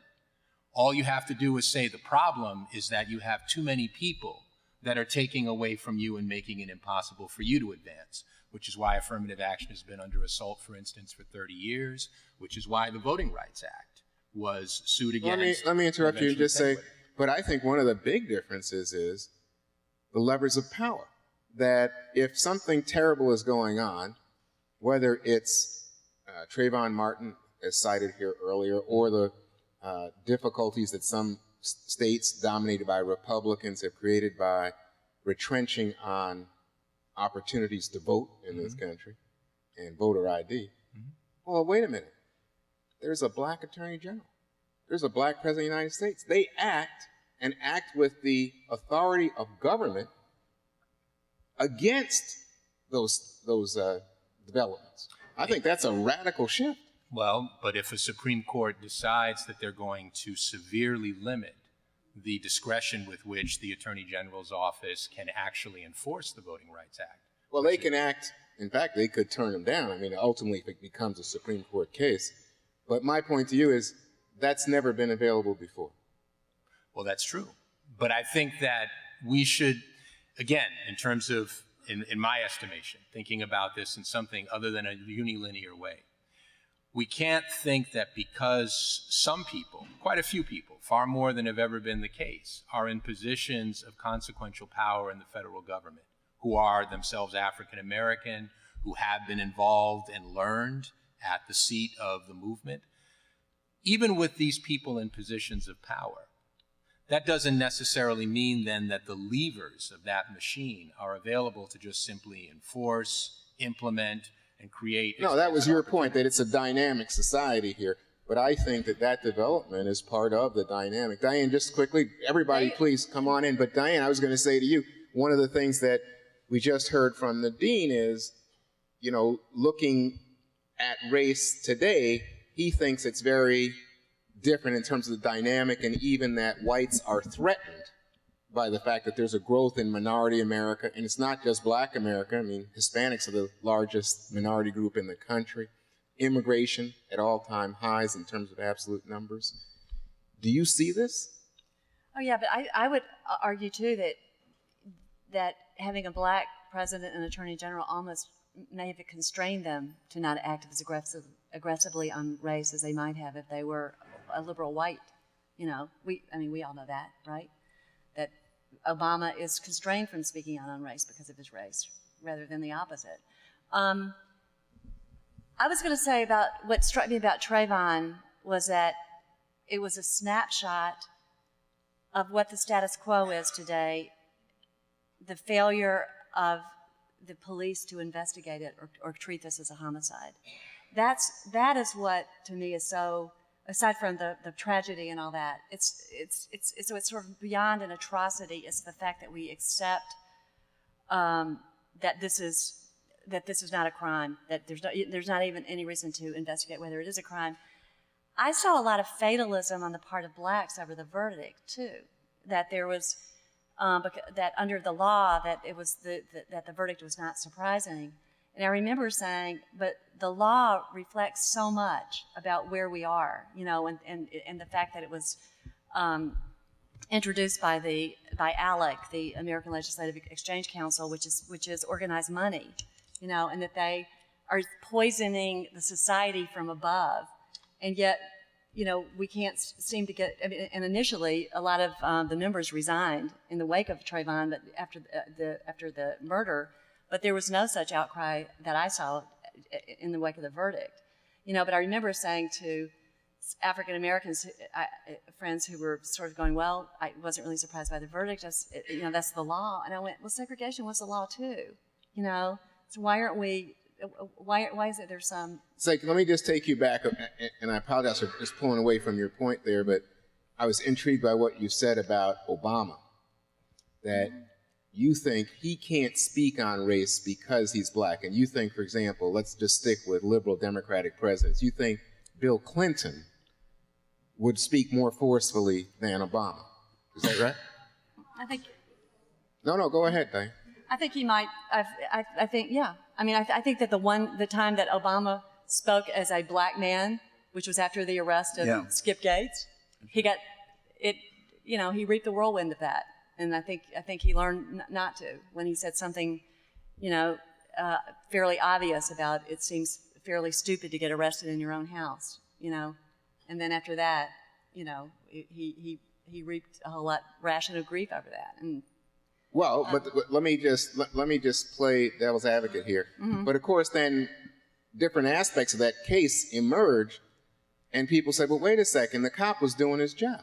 All you have to do is say the problem is that you have too many people that are taking away from you and making it impossible for you to advance, which is why affirmative action has been under assault, for instance, for 30 years, which is why the Voting Rights Act was sued against. Let me interrupt you and just say, but I think one of the big differences is the levers of power. That if something terrible is going on, whether it's Trayvon Martin, as cited here earlier, or the difficulties that some states dominated by Republicans have created by retrenching on opportunities to vote in this country and voter ID. Well, wait a minute. There's a black attorney general. There's a black president of the United States. They act with the authority of government against those developments. I think that's a radical shift. Well, but if a Supreme Court decides that they're going to severely limit the discretion with which the Attorney General's office can actually enforce the Voting Rights Act. Well, they can act, in fact, they could turn them down. I mean, ultimately, if it becomes a Supreme Court case. But my point to you is that's never been available before. Well, that's true. But I think that we should, again, in terms of, in my estimation, thinking about this in something other than a unilinear way, we can't think that because some people, quite a few people, far more than have ever been the case, are in positions of consequential power in the federal government, who are themselves African American, who have been involved and learned at the seat of the movement. Even with these people in positions of power, that doesn't necessarily mean then that the levers of that machine are available to just simply enforce, implement, and create. No, that was your point, that it's a dynamic society here. But I think that that development is part of the dynamic. Diane, just quickly, everybody please come on in. But Diane, I was going to say to you, one of the things that we just heard from the dean is, you know, looking at race today, he thinks it's very different in terms of the dynamic, and even that whites are threatened by the fact that there's a growth in minority America, and it's not just black America. I mean, Hispanics are the largest minority group in the country. Immigration at all-time highs in terms of absolute numbers. Do you see this? Oh yeah, but I would argue too that having a black president and attorney general almost may have constrained them to not act as aggressively on race as they might have if they were a liberal white. You know, we all know that, right? That Obama is constrained from speaking out on race because of his race, rather than the opposite. I was going to say about what struck me about Trayvon was that it was a snapshot of what the status quo is today, the failure of the police to investigate it or treat this as a homicide. That is what, to me, is so, aside from the tragedy and all that, it's sort of beyond an atrocity. It's the fact that we accept that this is not a crime, that there's not even any reason to investigate whether it is a crime. I saw a lot of fatalism on the part of blacks over the verdict too. That there was that under the law that it was that the verdict was not surprising. And I remember saying, but the law reflects so much about where we are, you know, and the fact that it was introduced by ALEC, the American Legislative Exchange Council, which is organized money, you know, and that they are poisoning the society from above, and yet, you know, we can't seem to get. I mean, and initially, a lot of the members resigned in the wake of Trayvon, but after the murder. But there was no such outcry that I saw in the wake of the verdict, you know. But I remember saying to African Americans, friends who were sort of going, "Well, I wasn't really surprised by the verdict. You know, that's the law." And I went, "Well, segregation was the law too, you know. So why aren't we? Why is it there's some?" It's like, let me just take you back, and I apologize for just pulling away from your point there, but I was intrigued by what you said about Obama, that you think he can't speak on race because he's black. And you think, for example, let's just stick with liberal Democratic presidents, you think Bill Clinton would speak more forcefully than Obama. Is that right? I think. No, go ahead, Diane. I think he might. I think, yeah. I mean, I think that the time that Obama spoke as a black man, which was after the arrest of Skip Gates, he got he reaped the whirlwind of that. And I think he learned not to when he said something, fairly obvious about it seems fairly stupid to get arrested in your own house, And then after that, he reaped a whole lot ration of grief over that. And well, but let me just play devil's advocate here. Mm-hmm. But of course, then different aspects of that case emerge, and people say, "Well, wait a second, the cop was doing his job."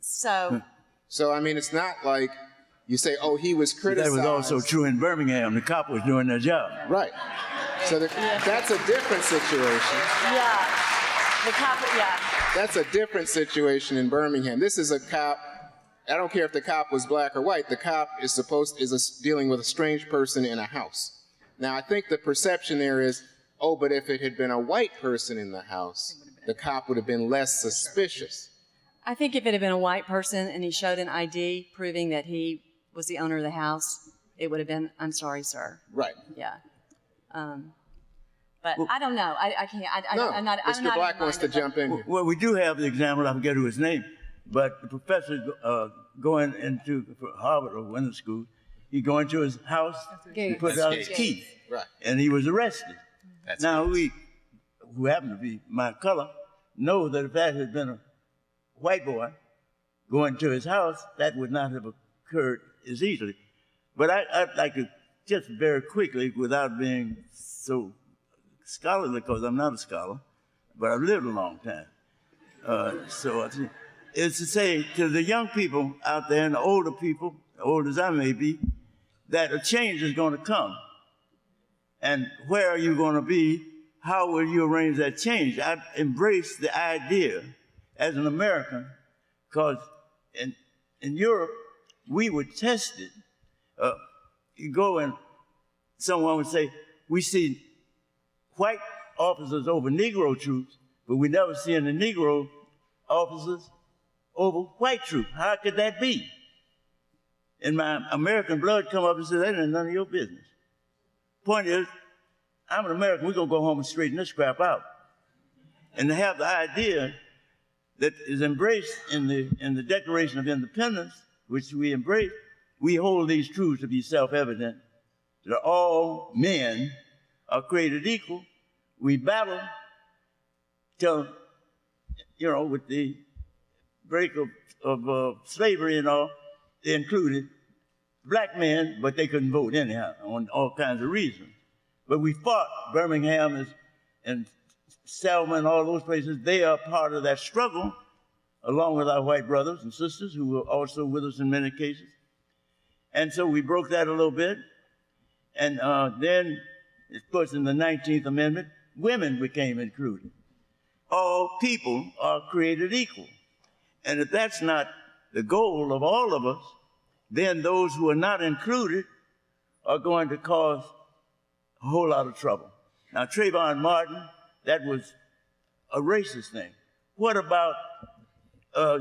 So I mean, it's not like you say, "Oh, he was criticized." That was also true in Birmingham. The cop was doing their job. Right. So that's a different situation. Yeah. The cop. Yeah. That's a different situation in Birmingham. This is a cop. I don't care if the cop was black or white. The cop is dealing with a strange person in a house. Now, I think the perception there is, oh, but if it had been a white person in the house, the cop would have been less suspicious. I think if it had been a white person and he showed an ID proving that he was the owner of the house, it would have been, "I'm sorry, sir." Right. Yeah. But I don't know. I can't. I'm not. Mr. Black wants to jump in here. Well, we do have the example. I forget who his name, but the professor going into Harvard or Winter School, he go into his house, he put out his key, right, and he was arrested. Now we, who happen to be my color, know that if that had been a white boy going to his house, that would not have occurred as easily. But I'd like to just very quickly, without being so scholarly, because I'm not a scholar, but I've lived a long time. So it's to say to the young people out there and the older people, old as I may be, that a change is going to come. And where are you going to be? How will you arrange that change? I embrace the idea as an American, because in Europe, we were tested. You go and someone would say, we see white officers over Negro troops, but we never see any Negro officers over white troops. How could that be? And my American blood come up and say, that ain't none of your business. Point is, I'm an American, we're gonna go home and straighten this crap out. And to have the idea that is embraced in the Declaration of Independence, which we embrace, we hold these truths to be self-evident, that all men are created equal. We battle till, with the break of slavery and all, they included black men, but they couldn't vote anyhow on all kinds of reasons. But we fought. Birmingham and Selma and all those places, they are part of that struggle, along with our white brothers and sisters who were also with us in many cases. And so we broke that a little bit. And then, of course, in the 19th Amendment, women became included. All people are created equal. And if that's not the goal of all of us, then those who are not included are going to cause a whole lot of trouble. Now, Trayvon Martin, that was a racist thing. What about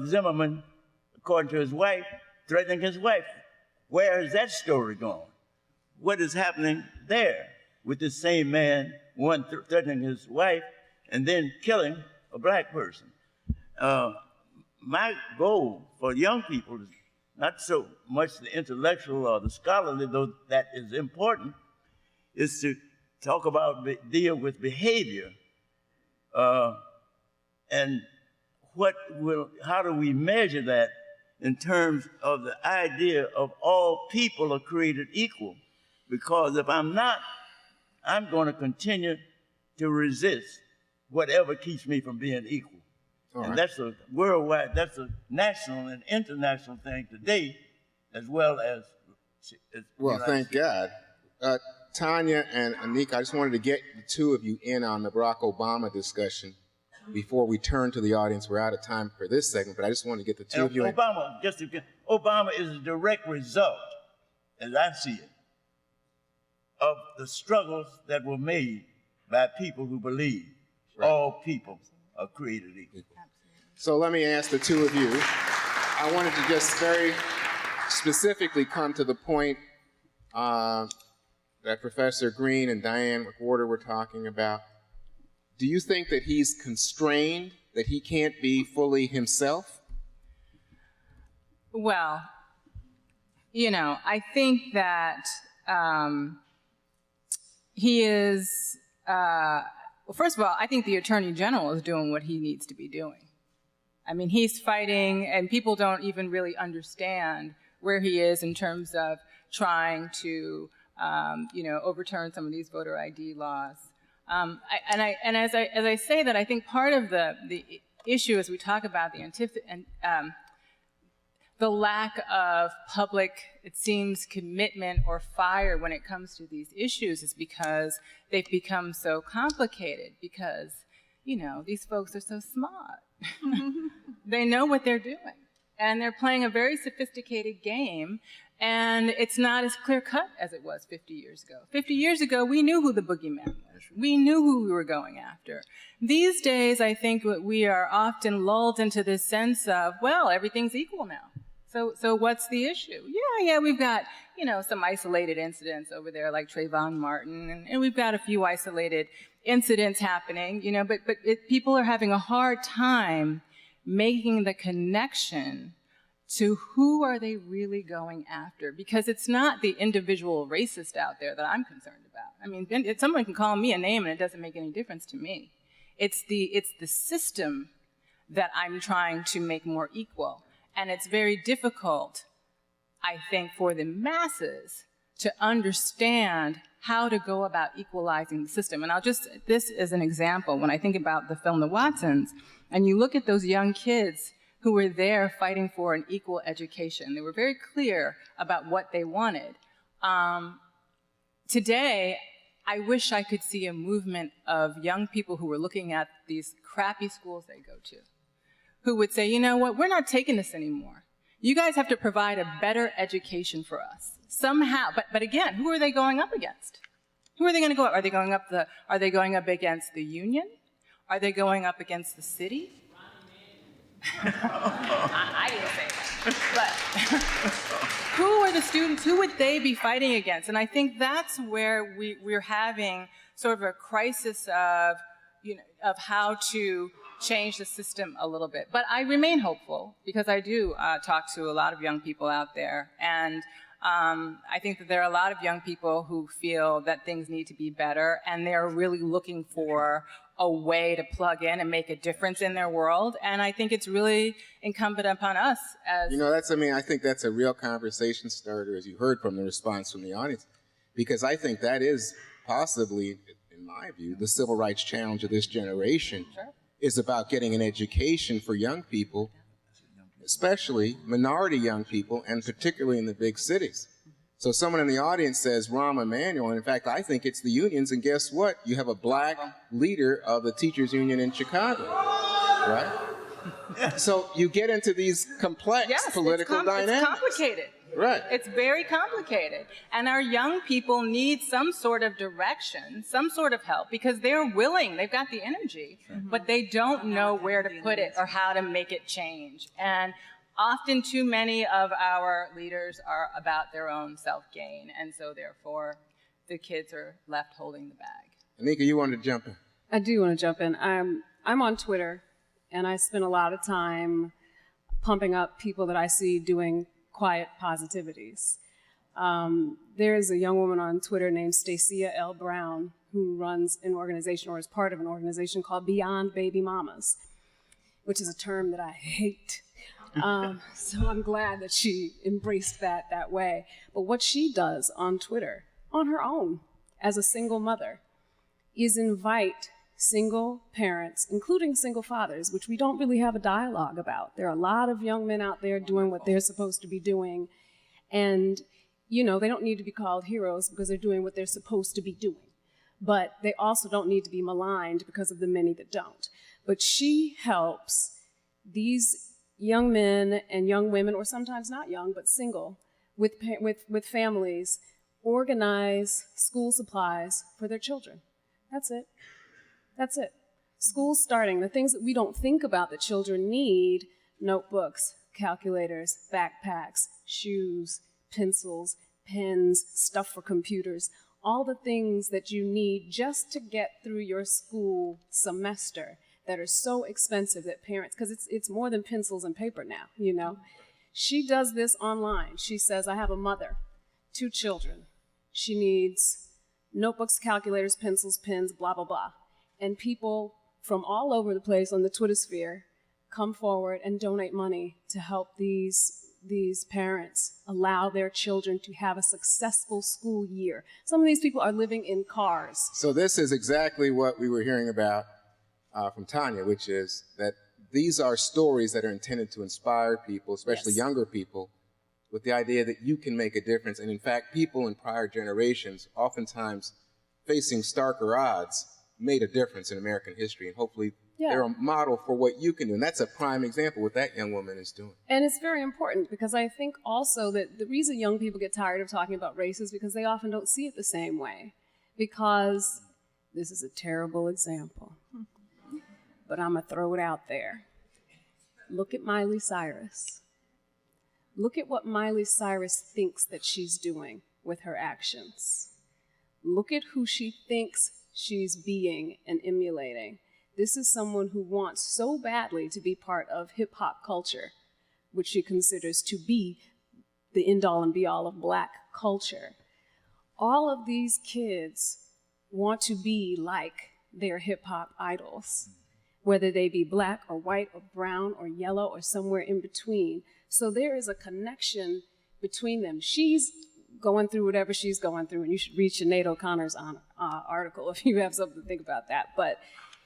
Zimmerman, according to his wife, threatening his wife? Where has that story gone? What is happening there with this same man, one threatening his wife and then killing a black person? My goal for young people is not so much the intellectual or the scholarly, though that is important, is to talk about, deal with behavior and how do we measure that in terms of the idea of all people are created equal? Because if I'm not, I'm going to continue to resist whatever keeps me from being equal. And that's a worldwide, that's a national and international thing today, as well as well, thank God. Tanya and Anika, I just wanted to get the two of you in on the Barack Obama discussion before we turn to the audience. We're out of time for this segment, but I just wanted to get the two of you in. Obama is a direct result, as I see it, of the struggles that were made by people who believe all people are created equal. So let me ask the two of you. I wanted to just very specifically come to the point that Professor Green and Diane McWhorter were talking about. do you think that he's constrained, that he can't be fully himself? Well, I think that he is, well, first of all, I think the Attorney General is doing what he needs to be doing. I mean, he's fighting, and people don't even really understand where he is in terms of trying to, overturn some of these voter ID laws. As I say that, I think part of the issue as we talk about the lack of public, it seems, commitment or fire when it comes to these issues is because they've become so complicated because, these folks are so smart. They know what they're doing. And they're playing a very sophisticated game, and it's not as clear-cut as it was 50 years ago. 50 years ago, we knew who the boogeyman was. We knew who we were going after. These days, I think we are often lulled into this sense of, well, everything's equal now. So what's the issue? Yeah, we've got, some isolated incidents over there like Trayvon Martin, and we've got a few isolated incidents happening, but people are having a hard time making the connection to who are they really going after, because it's not the individual racist out there that I'm concerned about. I mean, someone can call me a name and it doesn't make any difference to me. It's the system that I'm trying to make more equal. And it's very difficult, I think, for the masses to understand how to go about equalizing the system. And this is an example, when I think about the film The Watsons, and you look at those young kids who were there fighting for an equal education. They were very clear about what they wanted. Today, I wish I could see a movement of young people who were looking at these crappy schools they go to, who would say, you know what, we're not taking this anymore. You guys have to provide a better education for us somehow. But again, who are they going up against? Who are they going to go up? Are they going up against the union? Are they going up against the city? I didn't say that. But who are the students? Who would they be fighting against? And I think that's where we're having sort of a crisis of how to change the system a little bit. But I remain hopeful because I do talk to a lot of young people out there. And I think that there are a lot of young people who feel that things need to be better, and they're really looking for a way to plug in and make a difference in their world. And I think it's really incumbent upon us as... I think that's a real conversation starter, as you heard from the response from the audience, because I think that is possibly, in my view, the civil rights challenge of this generation. Sure. Is about getting an education for young people, especially minority young people, and particularly in the big cities. So someone in the audience says Rahm Emanuel, and in fact, I think it's the unions, and guess what? You have a black leader of the teachers union in Chicago, right? So you get into these complex political dynamics. It's complicated. Right. It's very complicated. And our young people need some sort of direction, some sort of help, because they're willing, they've got the energy, but they don't know where to put it or how to make it change. And often too many of our leaders are about their own self-gain, and so therefore the kids are left holding the bag. Anika, you wanted to jump in? I do want to jump in. I'm on Twitter, and I spend a lot of time pumping up people that I see doing quiet positivities. There is a young woman on Twitter named Stacia L. Brown who runs an organization, or is part of an organization called Beyond Baby Mamas, which is a term that I hate. So I'm glad that she embraced that way. But what she does on Twitter, on her own, as a single mother, is invite single parents, including single fathers, which we don't really have a dialogue about. There are a lot of young men out there doing what they're supposed to be doing. And, they don't need to be called heroes because they're doing what they're supposed to be doing. But they also don't need to be maligned because of the many that don't. But she helps these young men and young women, or sometimes not young, but single, with families, organize school supplies for their children. That's it. That's it. School's starting. The things that we don't think about that children need: notebooks, calculators, backpacks, shoes, pencils, pens, stuff for computers. all the things that you need just to get through your school semester that are so expensive that parents, because it's more than pencils and paper now, you know. She does this online. She says, I have a mother, 2 children. She needs notebooks, calculators, pencils, pens, blah, blah, blah. And people from all over the place on the Twitter sphere come forward and donate money to help these parents allow their children to have a successful school year. Some of these people are living in cars. So this is exactly what we were hearing about from Tanya, which is that these are stories that are intended to inspire people, especially Yes. younger people, with the idea that you can make a difference. And in fact, people in prior generations, oftentimes facing starker odds, made a difference in American history. And hopefully they're a model for what you can do. And that's a prime example of what that young woman is doing. And it's very important because I think also that the reason young people get tired of talking about race is because they often don't see it the same way. Because this is a terrible example, but I'm going to throw it out there. Look at Miley Cyrus. Look at what Miley Cyrus thinks that she's doing with her actions. Look at who she thinks she's being and emulating. This is someone who wants so badly to be part of hip-hop culture, which she considers to be the end-all and be-all of Black culture. All of these kids want to be like their hip-hop idols, whether they be Black or white or brown or yellow or somewhere in between. So there is a connection between them. She's going through whatever she's going through, and you should read Sinead O'Connor's article if you have something to think about that. But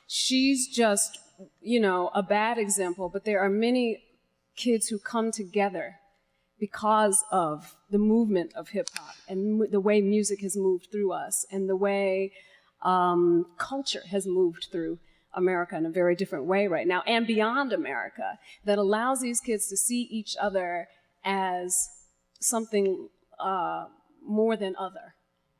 she's just, you know, a bad example, but there are many kids who come together because of the movement of hip-hop and the way music has moved through us and the way culture has moved through America in a very different way right now and beyond America, that allows these kids to see each other as something more than other.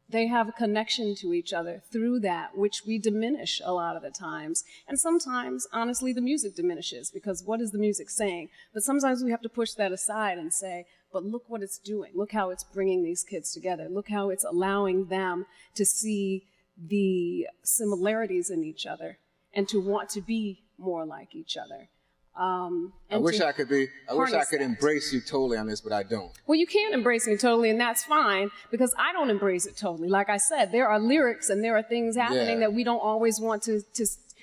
They have a connection to each other through that, which we diminish a lot of the times. And sometimes, honestly, the music diminishes because what is the music saying? But sometimes we have to push that aside and say, but look what it's doing. Look how it's bringing these kids together. Look how it's allowing them to see the similarities in each other and to want to be more like each other. I wish I could embrace you totally on this, but I don't. Well, you can embrace me totally, and that's fine, because I don't embrace it totally. Like I said, there are lyrics and there are things happening that we don't always want to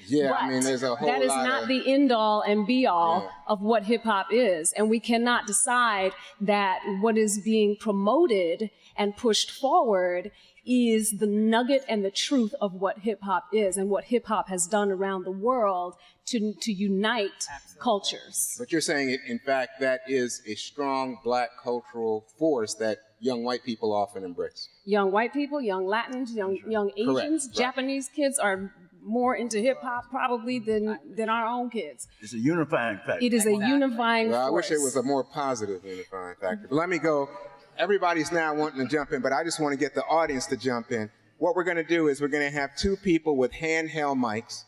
yeah, but I mean, there's a whole that is lot not of, the end-all and be-all of what hip-hop is. And we cannot decide that what is being promoted and pushed forward is the nugget and the truth of what hip-hop is and what hip-hop has done around the world to unite cultures. But you're saying, in fact, that is a strong Black cultural force that young white people often embrace. Young white people, young Latins, young Asians, Correct. Japanese kids are more into hip-hop probably than our own kids. It's a unifying factor. It is a unifying force. Well, I wish it was a more positive unifying factor. But let me go. Everybody's now wanting to jump in, but I just want to get the audience to jump in. What we're going to do is we're going to have 2 people with handheld mics,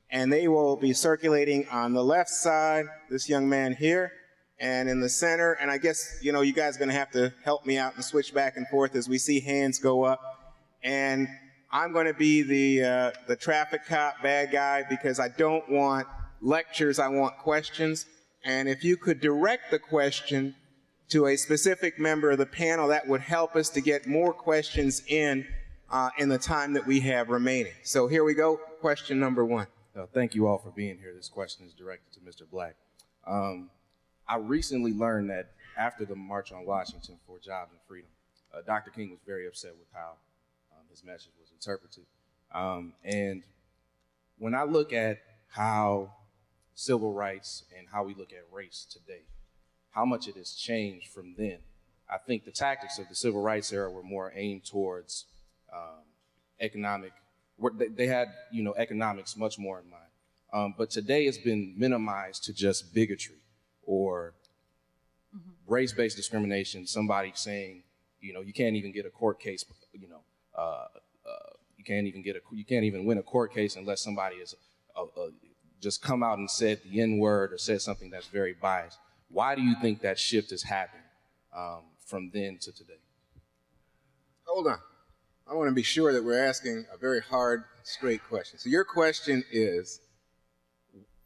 and they will be circulating on the left side, this young man here, and in the center. And I guess, you know, you guys are going to have to help me out and switch back and forth as we see hands go up. And I'm going to be the traffic cop bad guy because I don't want lectures, I want questions. And if you could direct the question to a specific member of the panel, that would help us to get more questions in the time that we have remaining. So here we go, question number 1. Thank you all for being here. This question is directed to Mr. Black. I recently learned that after the March on Washington for Jobs and Freedom, Dr. King was very upset with how his message was interpreted. And when I look at how civil rights and how we look at race today, how much it has changed from then, I think the tactics of the civil rights era were more aimed towards economic. They had, you know, economics much more in mind. But today it's been minimized to just bigotry or race-based discrimination. Somebody saying, you know, you can't even get a court case, you know, you can't even win a court case unless somebody is just come out and said the N-word or said something that's very biased. Why do you think that shift has happened from then to today? Hold on. I want to be sure that we're asking a very hard, straight question. So your question is,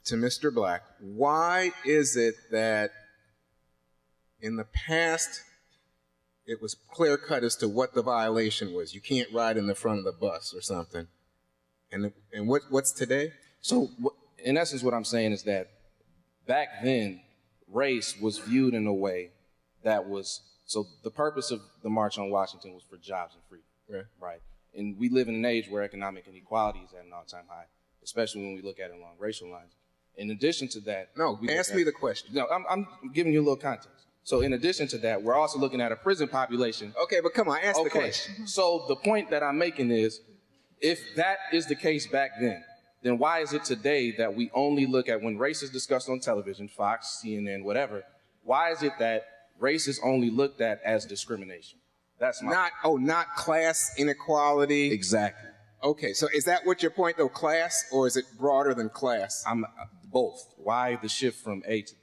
to Mr. Black, why is it that in the past it was clear-cut as to what the violation was? You can't ride in the front of the bus or something. And what's today? So in essence, what I'm saying is that back then, race was viewed in a way that was, so the purpose of the March on Washington was for jobs and freedom, right? And we live in an age where economic inequality is at an all-time high, especially when we look at it along racial lines. In addition to that— No, ask me the question. No, I'm giving you a little context. So in addition to that, we're also looking at a prison population. Okay, but come on, ask the question. So the point that I'm making is, if that is the case back then why is it today that we only look at, when race is discussed on television, Fox, CNN, whatever, why is it that race is only looked at as discrimination? That's my not class inequality. Exactly. Okay, so is that what your point though, class, or is it broader than class? I'm both. Why the shift from A to B?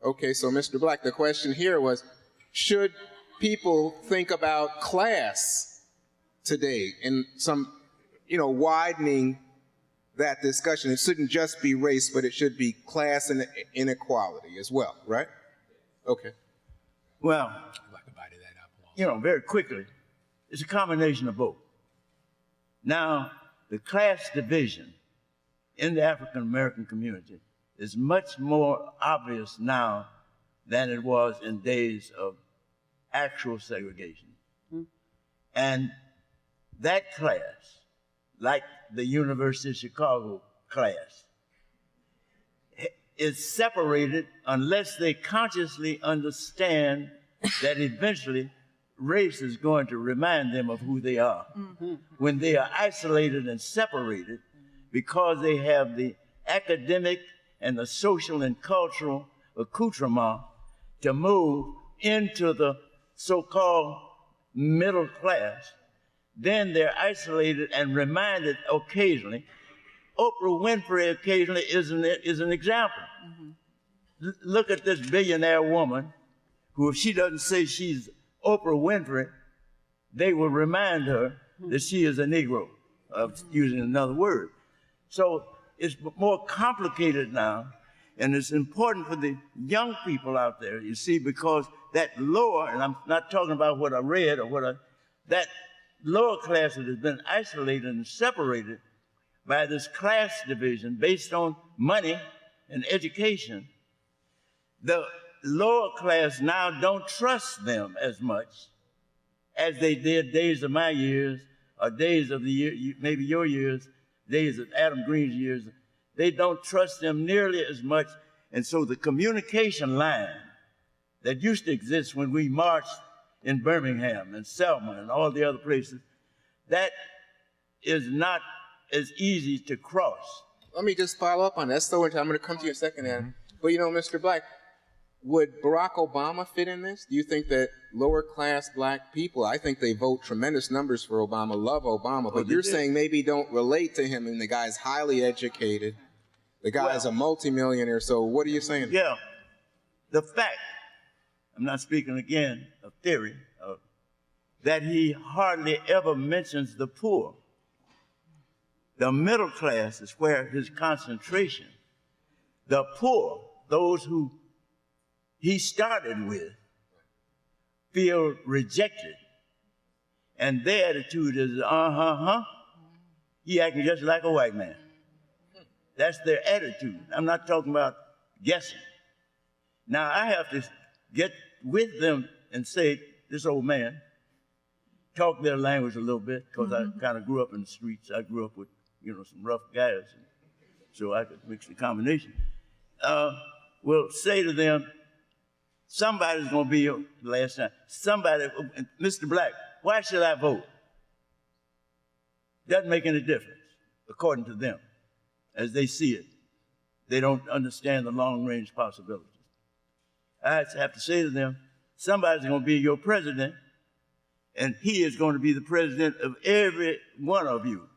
Okay, so Mr. Black, the question here was, should people think about class today in some, widening that discussion? It shouldn't just be race, but it should be class and inequality as well, right? Okay. Well, very quickly, it's a combination of both. Now, the class division in the African American community is much more obvious now than it was in days of actual segregation. And that class, like the University of Chicago class, is separated unless they consciously understand that eventually race is going to remind them of who they are. When they are isolated and separated because they have the academic and the social and cultural accoutrement to move into the so-called middle class, then they're isolated and reminded occasionally. Oprah Winfrey occasionally is an example. Look at this billionaire woman who, if she doesn't say she's Oprah Winfrey, they will remind her that she is a Negro, using another word. So it's more complicated now, and it's important for the young people out there, you see, because that lower, and I'm not talking about what I read or that lower class that has been isolated and separated by this class division based on money and education, the lower class now don't trust them as much as they did days of my years, or days of the year, maybe your years, days of Adam Green's years. They don't trust them nearly as much. And so the communication line that used to exist when we marched in Birmingham and Selma and all the other places, that is not as easy to cross. Let me just follow up on that. So I'm going to come to you in a second, Adam. But Mr. Black, would Barack Obama fit in this? Do you think that lower class black people, I think they vote tremendous numbers for Obama, love Obama, but you're saying maybe don't relate to him, and the guy's highly educated, the guy's a multimillionaire, so what are you saying? Yeah, the fact, I'm not speaking again of theory, that he hardly ever mentions the poor. The middle class is where his concentration. The poor, those who he started with, feel rejected. And their attitude is, he acting just like a white man. That's their attitude. I'm not talking about guessing. Now, I have to get with them and say, this old man, talk their language a little bit, because I kind of grew up in the streets. I grew up with, some rough guys, so I could mix the combination. We'll say to them, somebody's going to be here the last time. Somebody, Mr. Black, why should I vote? Doesn't make any difference, according to them, as they see it. They don't understand the long-range possibilities. I have to say to them, somebody's going to be your president, and he is going to be the president of every one of you.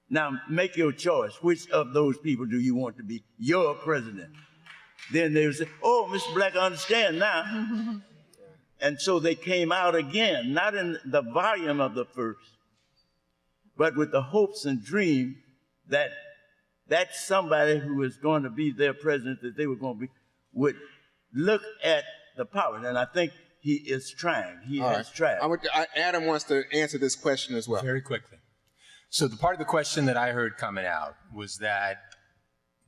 Now, make your choice. Which of those people do you want to be your president? Then they would say, oh, Mr. Black, I understand now. And so they came out again, not in the volume of the first, but with the hopes and dream that that somebody who is going to be their president, that they were going to be, would look at the power. And I think he is trying. He has tried. Adam wants to answer this question as well. Very quickly. So the part of the question that I heard coming out was that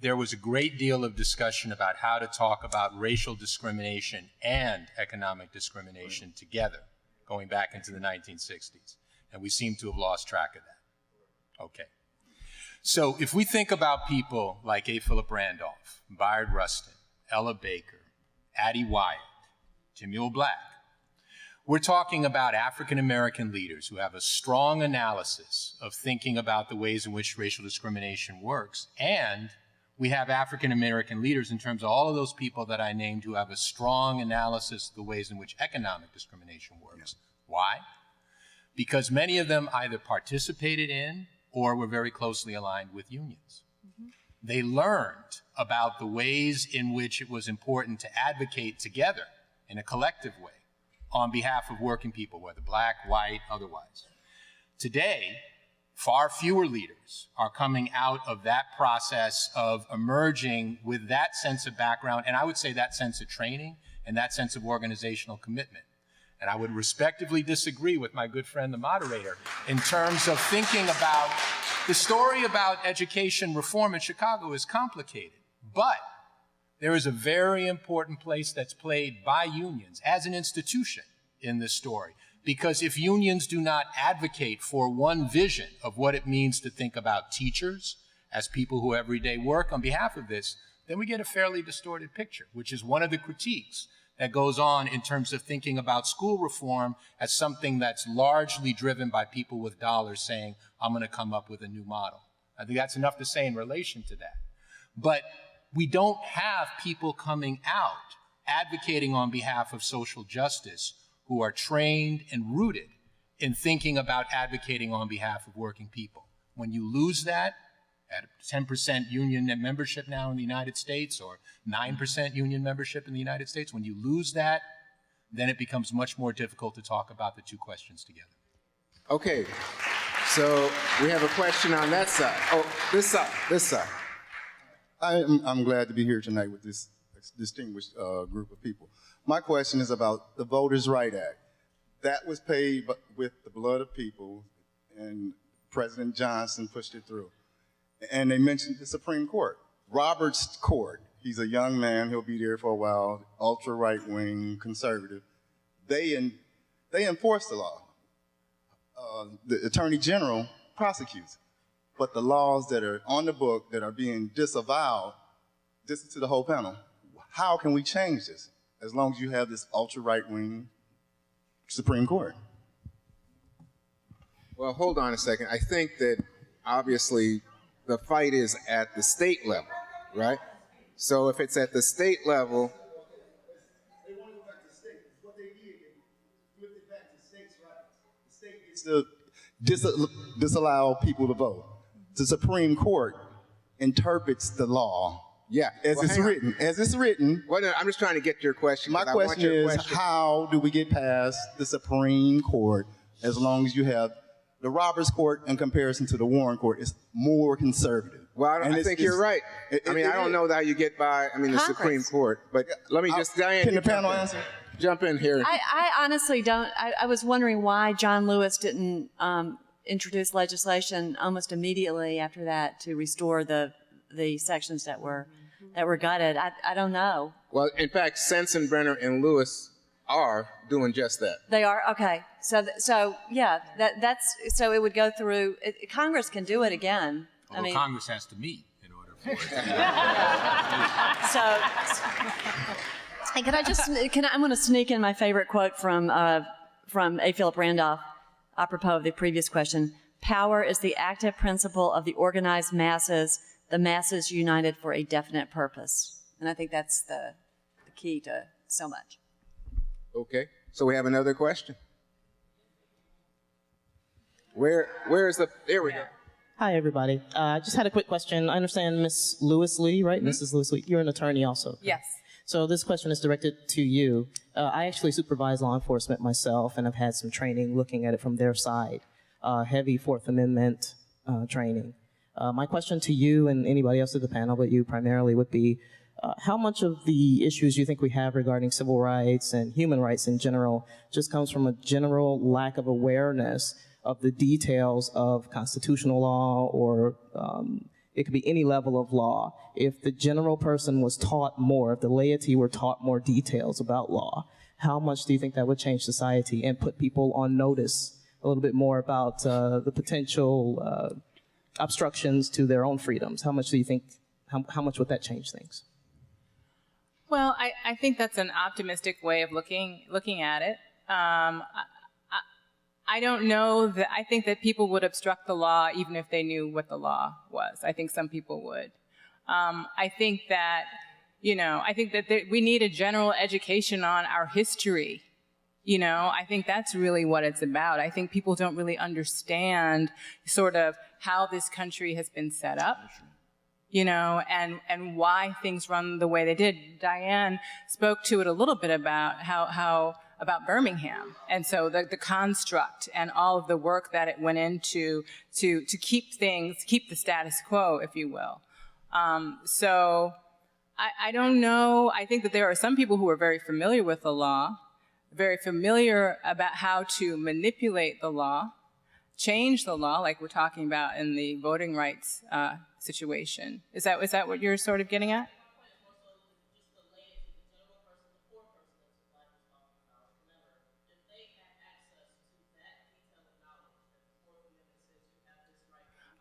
there was a great deal of discussion about how to talk about racial discrimination and economic discrimination together, going back into the 1960s. And we seem to have lost track of that. Okay. So if we think about people like A. Philip Randolph, Bayard Rustin, Ella Baker, Addie Wyatt, Timuel Black, we're talking about African-American leaders who have a strong analysis of thinking about the ways in which racial discrimination works. And we have African-American leaders in terms of all of those people that I named who have a strong analysis of the ways in which economic discrimination works. Why? Because many of them either participated in or were very closely aligned with unions. They learned about the ways in which it was important to advocate together in a collective way on behalf of working people, whether black, white, otherwise. Today, far fewer leaders are coming out of that process of emerging with that sense of background, and I would say that sense of training and that sense of organizational commitment. And I would respectively disagree with my good friend, the moderator, in terms of thinking about the story about education reform in Chicago is complicated, but there is a very important place that's played by unions as an institution in this story. Because if unions do not advocate for one vision of what it means to think about teachers as people who every day work on behalf of this, then we get a fairly distorted picture, which is one of the critiques that goes on in terms of thinking about school reform as something that's largely driven by people with dollars saying, I'm going to come up with a new model. I think that's enough to say in relation to that. But we don't have people coming out advocating on behalf of social justice who are trained and rooted in thinking about advocating on behalf of working people. When you lose that, at 10% union membership now in the United States, or 9% union membership in the United States, when you lose that, then it becomes much more difficult to talk about the two questions together. Okay, so we have a question on that side. Oh, this side. I'm glad to be here tonight with this distinguished group of people. My question is about the Voters' Right Act. That was paid with the blood of people, and President Johnson pushed it through. And they mentioned the Supreme Court. Roberts Court, he's a young man, he'll be there for a while, ultra right-wing, conservative. They enforce the law. The Attorney General prosecutes. But the laws that are on the book that are being disavowed, this is to the whole panel, how can we change this as long as you have this ultra right-wing Supreme Court? Well, hold on a second. I think that obviously the fight is at the state level, right? So if it's at the state level, they want to go back to the state. What they did, they flipped it back to states' rights. The state gets to disallow people to vote. The Supreme Court interprets the law. Yeah, as it's written. As it's written. Well, no, I'm just trying to get your question. My question is, how do we get past the Supreme Court as long as you have the Roberts Court in comparison to the Warren Court is more conservative? Well, I think you're right. I don't know how you get by, the Supreme Court, but let me just, Diane. Can the panel answer? Jump in here. I honestly don't. I was wondering why John Lewis didn't introduce legislation almost immediately after that to restore the sections that were gutted. I don't know. Well, in fact, Sensenbrenner and Lewis are doing just that. They are? Okay. So yeah, that's so it would go through. Congress can do it again. Although Congress has to meet in order for it to I'm going to sneak in my favorite quote from A. Philip Randolph apropos of the previous question. Power is the active principle of the organized masses, the masses united for a definite purpose. And I think that's the key to so much. Okay, so we have another question. Where is the, there we go. Hi, everybody. I just had a quick question. I understand Ms. Lewis Lee, right? Mm-hmm. Mrs. Lewis Lee, you're an attorney also. Yes. So this question is directed to you. I actually supervise law enforcement myself, and I've had some training looking at it from their side. heavy Fourth Amendment training. My question to you and anybody else at the panel, but you primarily, would be how much of the issues you think we have regarding civil rights and human rights in general just comes from a general lack of awareness of the details of constitutional law, or it could be any level of law. If the general person was taught more, if the laity were taught more details about law, how much do you think that would change society and put people on notice a little bit more about the potential obstructions to their own freedoms? How much do you think, how much would that change things? Well, I think that's an optimistic way of looking at it. I don't know that, I think that people would obstruct the law even if they knew what the law was. I think some people would. I think that, we need a general education on our history. I think that's really what it's about. I think people don't really understand sort of how this country has been set up, and why things run the way they did. Diane spoke to it a little bit about about Birmingham, and so the construct and all of the work that it went into to keep the status quo, if you will. So I don't know. I think that there are some people who are very familiar with the law, very familiar about how to manipulate the law, change the law, like we're talking about in the voting rights situation. Is that what you're sort of getting at?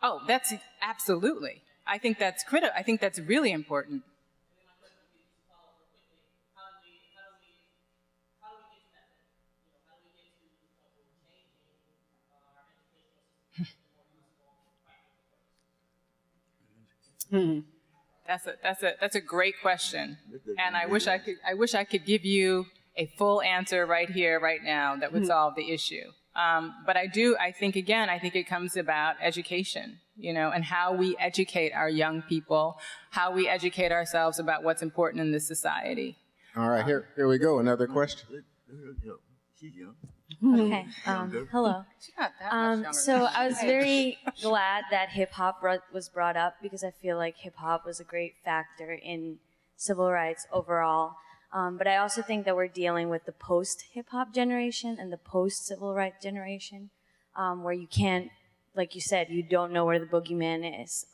Oh, that's absolutely. I think that's critical. I think that's really important. That's a great question, and I wish I could give you a full answer right here, right now, that would solve the issue. But I think it comes about education, and how we educate our young people, how we educate ourselves about what's important in this society. All right, here we go. Another question. Okay. Hello. So I was very glad that hip hop was brought up, because I feel like hip hop was a great factor in civil rights overall. But I also think that we're dealing with the post-hip-hop generation and the post-civil rights generation, where you can't, like you said, you don't know where the boogeyman is.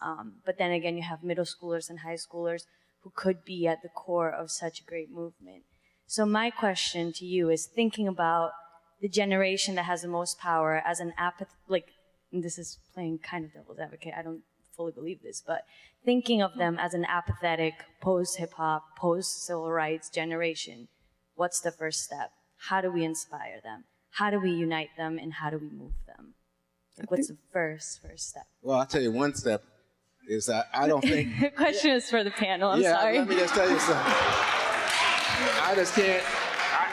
But then again, you have middle schoolers and high schoolers who could be at the core of such a great movement. So my question to you is, thinking about the generation that has the most power as an and this is playing kind of devil's advocate, I don't fully believe this, but thinking of them as an apathetic post-hip-hop, post-civil rights generation, what's the first step? How do we inspire them? How do we unite them, and how do we move them? What's the first step? Well, I'll tell you one step is I don't think... The question is for the panel, I'm sorry. Let me just tell you something. I just can't...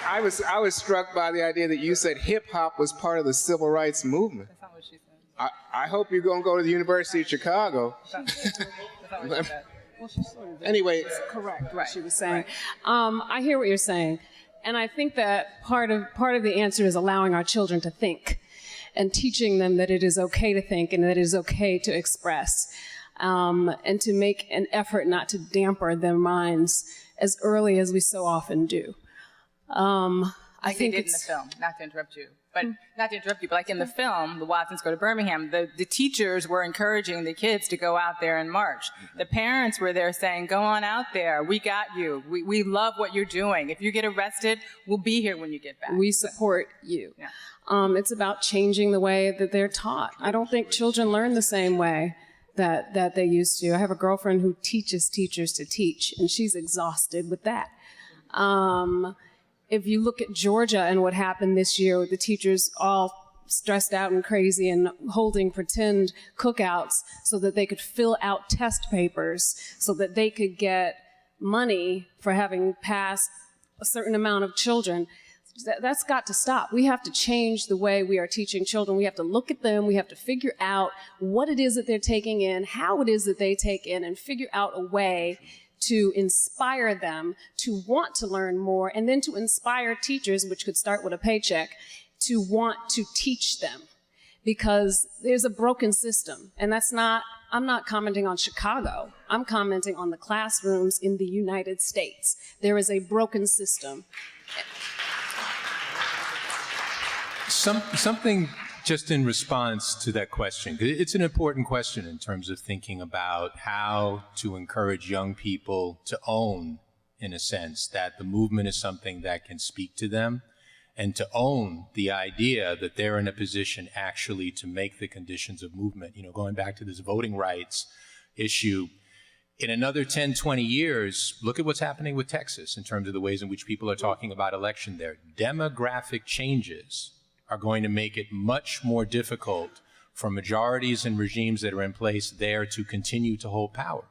I was struck by the idea that you said hip-hop was part of the civil rights movement. That's not what she said. I hope you're going to go to the University of Chicago. Well, she sort of anyway, correct what she was saying. I hear what you're saying, and I think that part of the answer is allowing our children to think, and teaching them that it is okay to think and that it is okay to express, and to make an effort not to dampen their minds as early as we so often do. I think they did in the film, not to interrupt you, but like in the film, The Watsons Go to Birmingham, the teachers were encouraging the kids to go out there and march. The parents were there saying, go on out there, we got you, we love what you're doing. If you get arrested, we'll be here when you get back. We support you. Yeah. It's about changing the way that they're taught. I don't think children learn the same way that they used to. I have a girlfriend who teaches teachers to teach, and she's exhausted with that. If you look at Georgia and what happened this year with the teachers all stressed out and crazy and holding pretend cookouts so that they could fill out test papers so that they could get money for having passed a certain amount of children, that's got to stop. We have to change the way we are teaching children. We have to look at them. We have to figure out what it is that they're taking in, how it is that they take in, and figure out a way to inspire them to want to learn more, and then to inspire teachers, which could start with a paycheck, to want to teach them. because there's a broken system. And I'm not commenting on Chicago. I'm commenting on the classrooms in the United States. There is a broken system. Something just in response to that question, 'cause it's an important question in terms of thinking about how to encourage young people to own, in a sense, that the movement is something that can speak to them, and to own the idea that they're in a position actually to make the conditions of movement. You know, going back to this voting rights issue, in another 10, 20 years, look at what's happening with Texas in terms of the ways in which people are talking about election there. Demographic changes are going to make it much more difficult for majorities and regimes that are in place there to continue to hold power,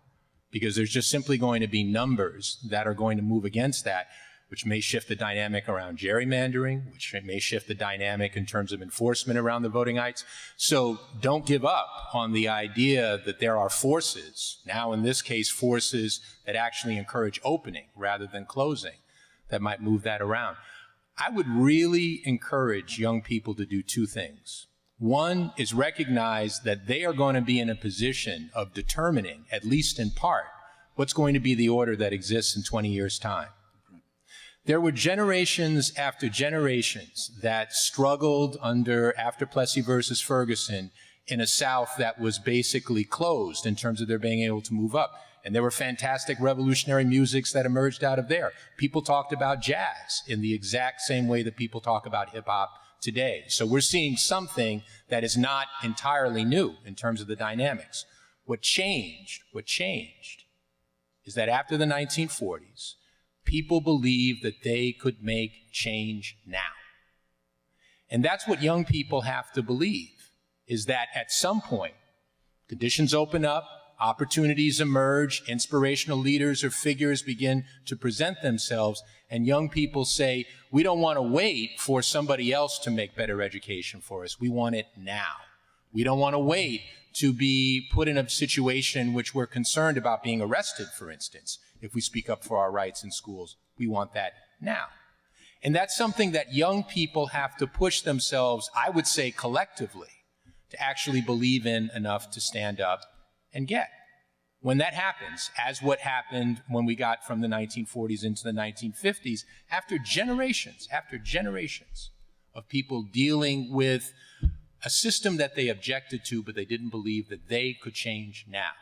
because there's just simply going to be numbers that are going to move against that, which may shift the dynamic around gerrymandering, which may shift the dynamic in terms of enforcement around the voting rights. So don't give up on the idea that there are forces, now in this case forces that actually encourage opening rather than closing, that might move that around. I would really encourage young people to do two things. One is recognize that they are going to be in a position of determining, at least in part, what's going to be the order that exists in 20 years' time. There were generations after generations that struggled after Plessy versus Ferguson in a South that was basically closed in terms of their being able to move up. And there were fantastic revolutionary musics that emerged out of there. People talked about jazz in the exact same way that people talk about hip hop today. So we're seeing something that is not entirely new in terms of the dynamics. What changed is that after the 1940s, people believed that they could make change now. And that's what young people have to believe, is that at some point, conditions open up, opportunities emerge, inspirational leaders or figures begin to present themselves, and young people say, we don't want to wait for somebody else to make better education for us. We want it now. We don't want to wait to be put in a situation in which we're concerned about being arrested, for instance, if we speak up for our rights in schools. We want that now. And that's something that young people have to push themselves, I would say collectively, to actually believe in enough to stand up and get. When that happens, as what happened when we got from the 1940s into the 1950s, after generations of people dealing with a system that they objected to, but they didn't believe that they could change now.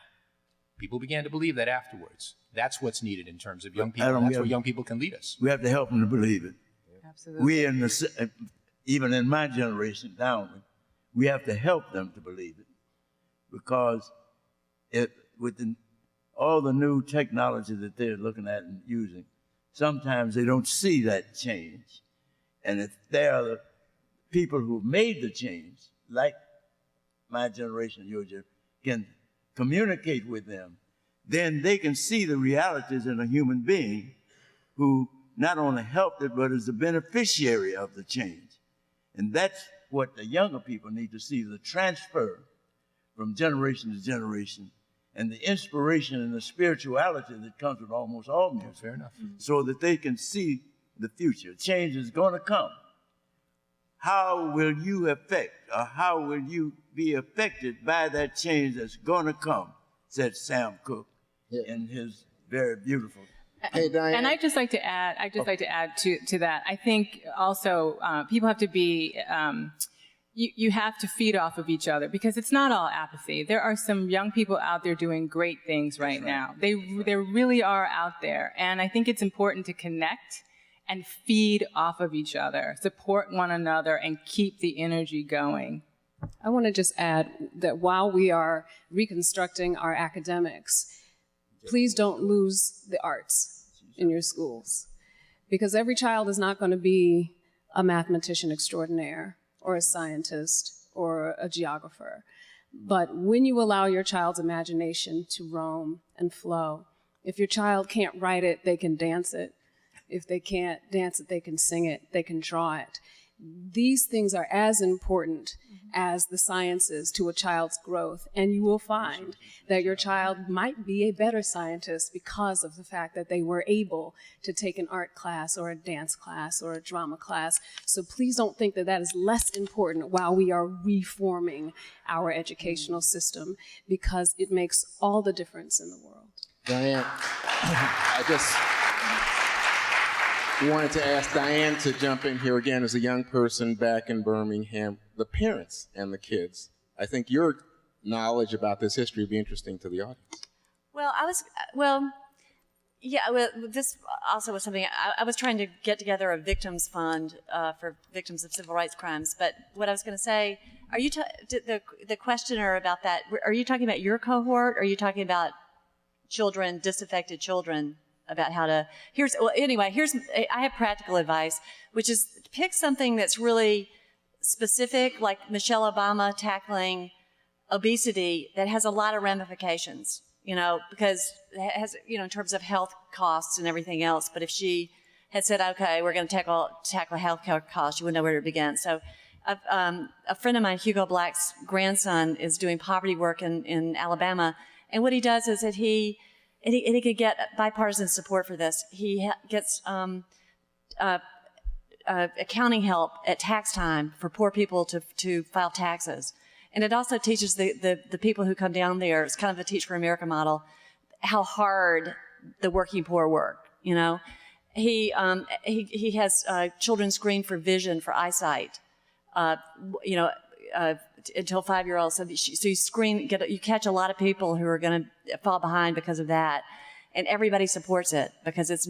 People began to believe that afterwards. That's what's needed in terms of young people. That's where young people can lead us. We have to help them to believe it. Absolutely. Even in my generation downward, we have to help them to believe it, because with all the new technology that they're looking at and using, sometimes they don't see that change. And if they are the people who made the change, like my generation, your generation, can communicate with them, then they can see the realities in a human being who not only helped it, but is the beneficiary of the change. And that's what the younger people need to see, the transfer from generation to generation, and the inspiration and the spirituality that comes with almost all music. Fair enough. So that they can see the future. Change is going to come. How will you affect, or how will you be affected by that change that's going to come, said Sam Cooke in his very beautiful. Hey, Diane. And I'd just like to add, to that. I think also people have to be, you have to feed off of each other, because it's not all apathy. There are some young people out there doing great things right now. They really are out there. And I think it's important to connect and feed off of each other, support one another, and keep the energy going. I want to just add that while we are reconstructing our academics, please don't lose the arts in your schools, because every child is not going to be a mathematician extraordinaire or a scientist or a geographer. But when you allow your child's imagination to roam and flow, if your child can't write it, they can dance it. If they can't dance it, they can sing it, they can draw it. these things are as important as the sciences to a child's growth, and you will find that your child might be a better scientist because of the fact that they were able to take an art class or a dance class or a drama class. So please don't think that that is less important while we are reforming our educational system, because it makes all the difference in the world. Diane, I just wanted to ask Diane to jump in here again as a young person back in Birmingham. The parents and the kids, I think your knowledge about this history would be interesting to the audience. This also was something, I was trying to get together a victims fund for victims of civil rights crimes, but what I was going to say, are you, the questioner about that, are you talking about your cohort, or are you talking about children, disaffected children, about how to, I have practical advice, which is pick something that's really specific, like Michelle Obama tackling obesity, that has a lot of ramifications, because it has, in terms of health costs and everything else. But if she had said, okay, we're going to tackle health care costs, you wouldn't know where to begin. So a friend of mine, Hugo Black's grandson, is doing poverty work in Alabama. And what he does is that he could get bipartisan support for this. He gets accounting help at tax time for poor people to file taxes. And it also teaches the people who come down there, it's kind of a Teach for America model, how hard the working poor work, He has children screened for vision, for eyesight, until 5-year-olds. So you catch a lot of people who are going to fall behind because of that. And everybody supports it because it's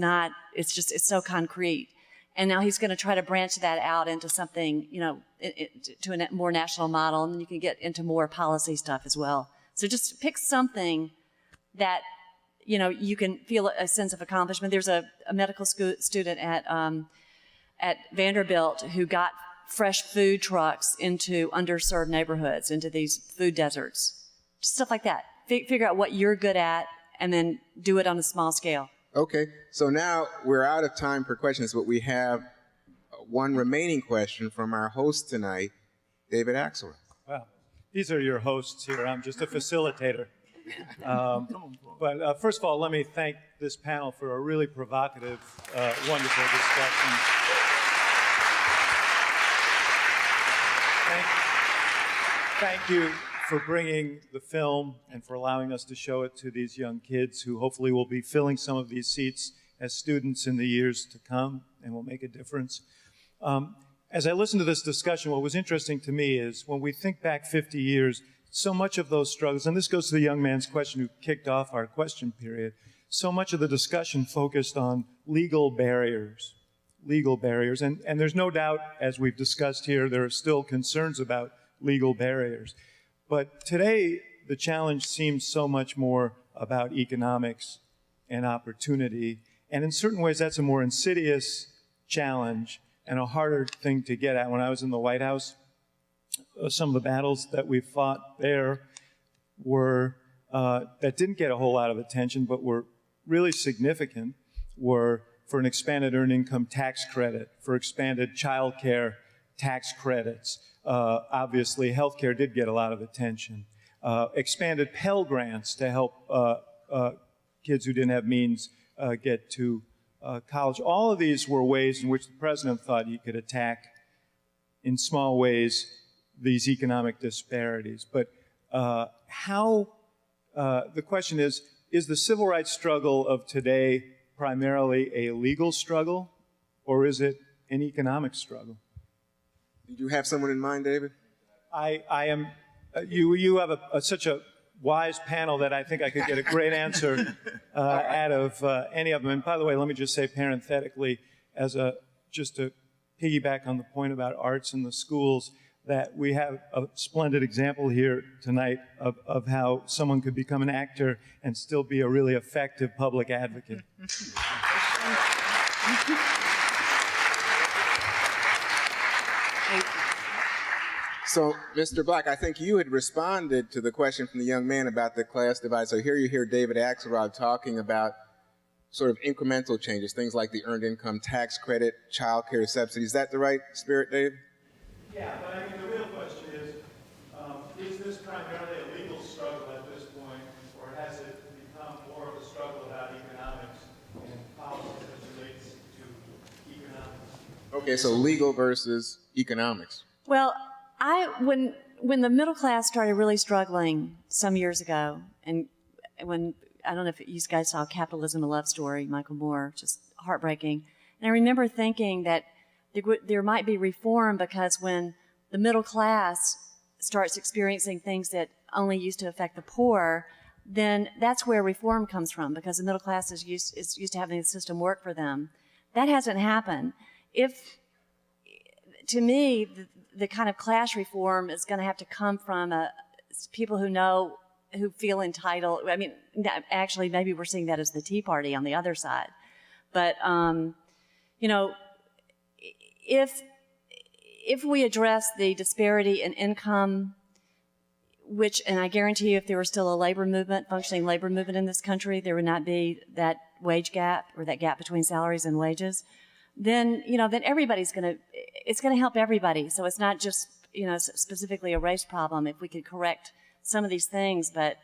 so concrete. And now he's going to try to branch that out into something, to a more national model, and then you can get into more policy stuff as well. So just pick something that, you can feel a sense of accomplishment. There's a medical student at Vanderbilt who got fresh food trucks into underserved neighborhoods, into these food deserts, just stuff like that. Figure out what you're good at and then do it on a small scale. Okay, so now we're out of time for questions, but we have one remaining question from our host tonight, David Axelrod. Well, these are your hosts here. I'm just a facilitator. But first of all, let me thank this panel for a really provocative, wonderful discussion. Thank you for bringing the film and for allowing us to show it to these young kids who hopefully will be filling some of these seats as students in the years to come and will make a difference. As I listened to this discussion, what was interesting to me is when we think back 50 years, so much of those struggles, and this goes to the young man's question who kicked off our question period, so much of the discussion focused on legal barriers. And there's no doubt, as we've discussed here, there are still concerns about legal barriers. But today, the challenge seems so much more about economics and opportunity. And in certain ways, that's a more insidious challenge and a harder thing to get at. When I was in the White House, some of the battles that we fought there were, that didn't get a whole lot of attention, but were really significant, were for an expanded earned income tax credit, for expanded child care tax credits. Obviously, healthcare did get a lot of attention. Expanded Pell Grants to help kids who didn't have means get to college. All of these were ways in which the president thought he could attack, in small ways, these economic disparities. But the question is the civil rights struggle of today primarily a legal struggle, or is it an economic struggle? Did you have someone in mind, David? I am. You have such a wise panel that I think I could get a great answer out of any of them. And by the way, let me just say parenthetically, just to piggyback on the point about arts in the schools, that we have a splendid example here tonight of how someone could become an actor and still be a really effective public advocate. So, Mr. Black, I think you had responded to the question from the young man about the class divide. So here you hear David Axelrod talking about sort of incremental changes, things like the earned income tax credit, child care subsidies. Is that the right spirit, Dave? Yeah, but I mean, the real question is this primarily a legal struggle at this point, or has it become more of a struggle about economics and policy as relates to economics? Okay, so legal versus economics. Well, when the middle class started really struggling some years ago, and when, I don't know if you guys saw Capitalism, a Love Story, Michael Moore, just heartbreaking. And I remember thinking that there might be reform, because when the middle class starts experiencing things that only used to affect the poor, then that's where reform comes from, because the middle class is used to having the system work for them. That hasn't happened. To me, the kind of class reform is going to have to come from people who feel entitled. I mean, actually, maybe we're seeing that as the Tea Party on the other side. But, you know, if we address the disparity in income, and I guarantee you if there were still a functioning labor movement in this country, there would not be that wage gap, or that gap between salaries and wages, then it's going to help everybody. So it's not just, specifically a race problem if we could correct some of these things. But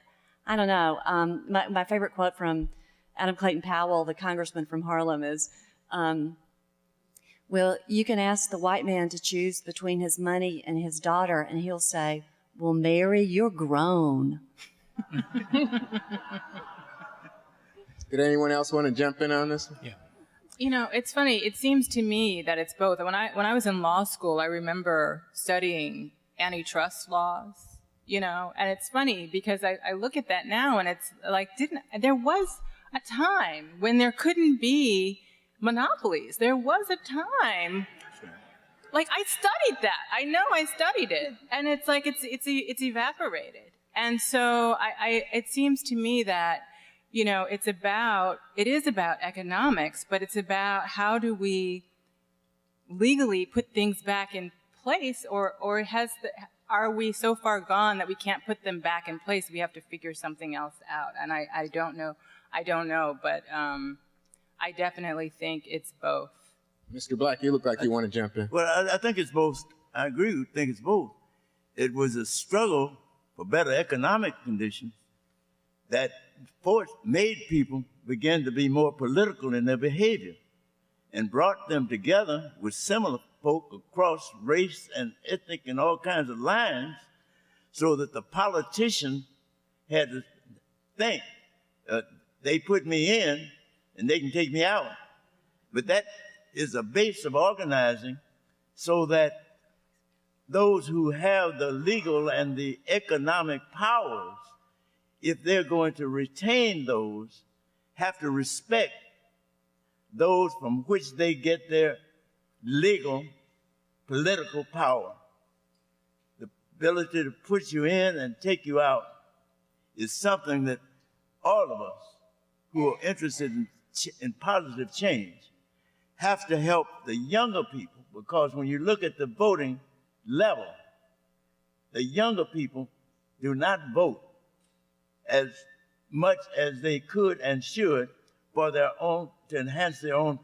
I don't know. My favorite quote from Adam Clayton Powell, the congressman from Harlem, is, well, you can ask the white man to choose between his money and his daughter, and he'll say, well, Mary, you're grown. Did anyone else want to jump in on this? Yeah. It's funny. It seems to me that it's both. When I was in law school, I remember studying antitrust laws, and it's funny because I look at that now, and it's like, there was a time when there couldn't be monopolies. There was a time, like, I studied that. I know I studied it, and it's like it's evaporated. And so it seems to me that it is about economics, but it's about how do we legally put things back in place, or are we so far gone that we can't put them back in place? We have to figure something else out. And I don't know, but I definitely think it's both. Mr. Black, you look like you want to jump in. Well, I think it's both. I agree. I think it's both. It was a struggle for better economic conditions that made people begin to be more political in their behavior, and brought them together with similar folk across race and ethnic and all kinds of lines, so that the politician had to think, they put me in and they can take me out. But that is a base of organizing, so that those who have the legal and the economic powers, if they're going to retain those, have to respect those from which they get their legal, political power. The ability to put you in and take you out is something that all of us who are interested in positive change have to help the younger people, because when you look at the voting level, the younger people do not vote as much as they could and should for their own, to enhance their own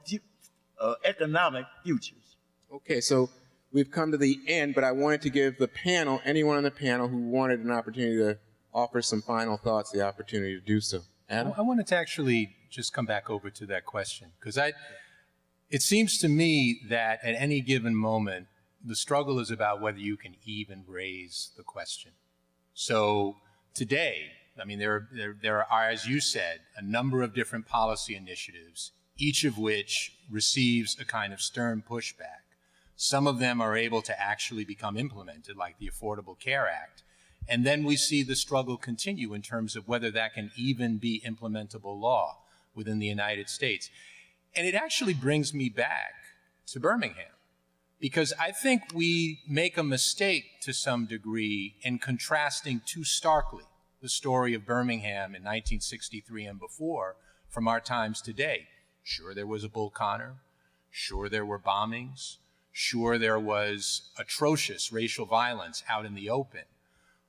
economic futures. Okay, so we've come to the end, but I wanted to give the panel, anyone on the panel who wanted an opportunity to offer some final thoughts, the opportunity to do so. Adam? I wanted to actually just come back over to that question, because it seems to me that at any given moment, the struggle is about whether you can even raise the question. So today, I mean, there are, as you said, a number of different policy initiatives, each of which receives a kind of stern pushback. Some of them are able to actually become implemented, like the Affordable Care Act. And then we see the struggle continue in terms of whether that can even be implementable law within the United States. And it actually brings me back to Birmingham, because I think we make a mistake to some degree in contrasting too starkly the story of Birmingham in 1963 and before from our times today. Sure, there was a Bull Connor. Sure, there were bombings. Sure, there was atrocious racial violence out in the open.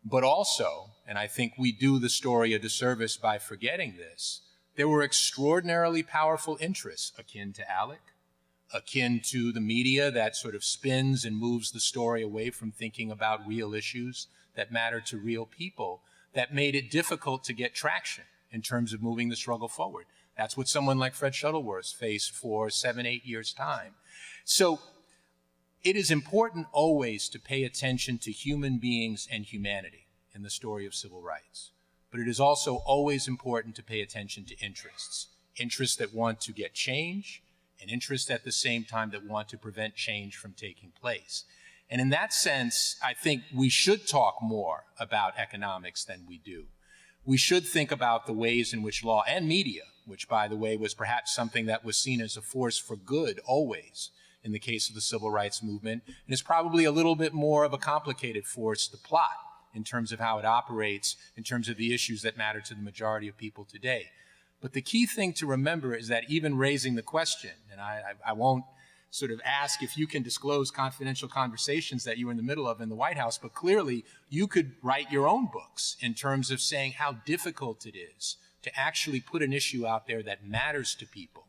But also, and I think we do the story a disservice by forgetting this, there were extraordinarily powerful interests akin to ALEC, akin to the media that sort of spins and moves the story away from thinking about real issues that matter to real people, that made it difficult to get traction in terms of moving the struggle forward. That's what someone like Fred Shuttleworth faced for 7-8 years' time. So it is important always to pay attention to human beings and humanity in the story of civil rights. But it is also always important to pay attention to interests that want to get change, and interests at the same time that want to prevent change from taking place. And in that sense, I think we should talk more about economics than we do. We should think about the ways in which law and media, which, by the way, was perhaps something that was seen as a force for good always in the case of the civil rights movement, and is probably a little bit more of a complicated force to plot in terms of how it operates, in terms of the issues that matter to the majority of people today. But the key thing to remember is that even raising the question, and I won't sort of ask if you can disclose confidential conversations that you were in the middle of in the White House, but clearly you could write your own books in terms of saying how difficult it is to actually put an issue out there that matters to people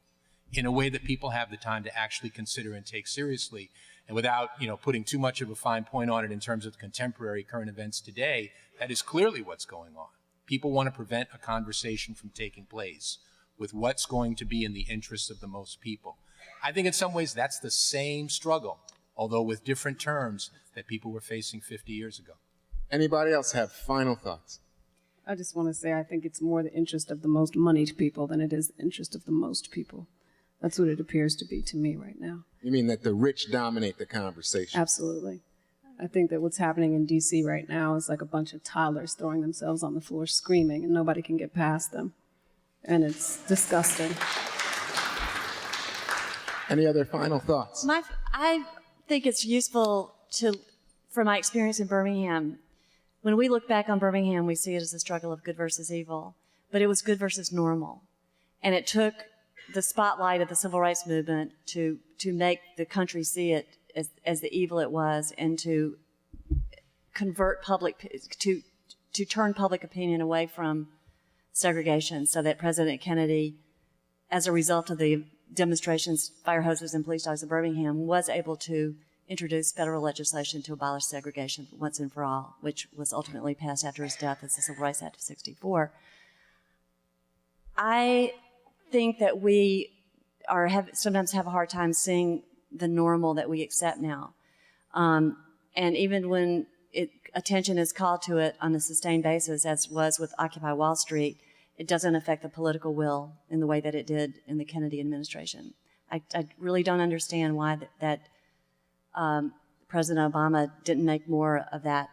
in a way that people have the time to actually consider and take seriously. And without, putting too much of a fine point on it in terms of contemporary current events today, that is clearly what's going on. People want to prevent a conversation from taking place with what's going to be in the interests of the most people. I think in some ways that's the same struggle, although with different terms, that people were facing 50 years ago. Anybody else have final thoughts? I just want to say I think it's more the interest of the most moneyed people than it is the interest of the most people. That's what it appears to be to me right now. You mean that the rich dominate the conversation? Absolutely. I think that what's happening in D.C. right now is like a bunch of toddlers throwing themselves on the floor screaming, and nobody can get past them. And it's disgusting. Any other final thoughts? I think it's useful from my experience in Birmingham, when we look back on Birmingham, we see it as a struggle of good versus evil, but it was good versus normal. And it took the spotlight of the civil rights movement to make the country see it as the evil it was, and to convert to turn public opinion away from segregation, so that President Kennedy, as a result of the demonstrations, fire hoses and police dogs in Birmingham, was able to introduce federal legislation to abolish segregation once and for all, which was ultimately passed after his death as the Civil Rights Act of '64. I think that we sometimes have a hard time seeing the normal that we accept now. And even when attention is called to it on a sustained basis, as was with Occupy Wall Street, it doesn't affect the political will in the way that it did in the Kennedy administration. I really don't understand why President Obama didn't make more of that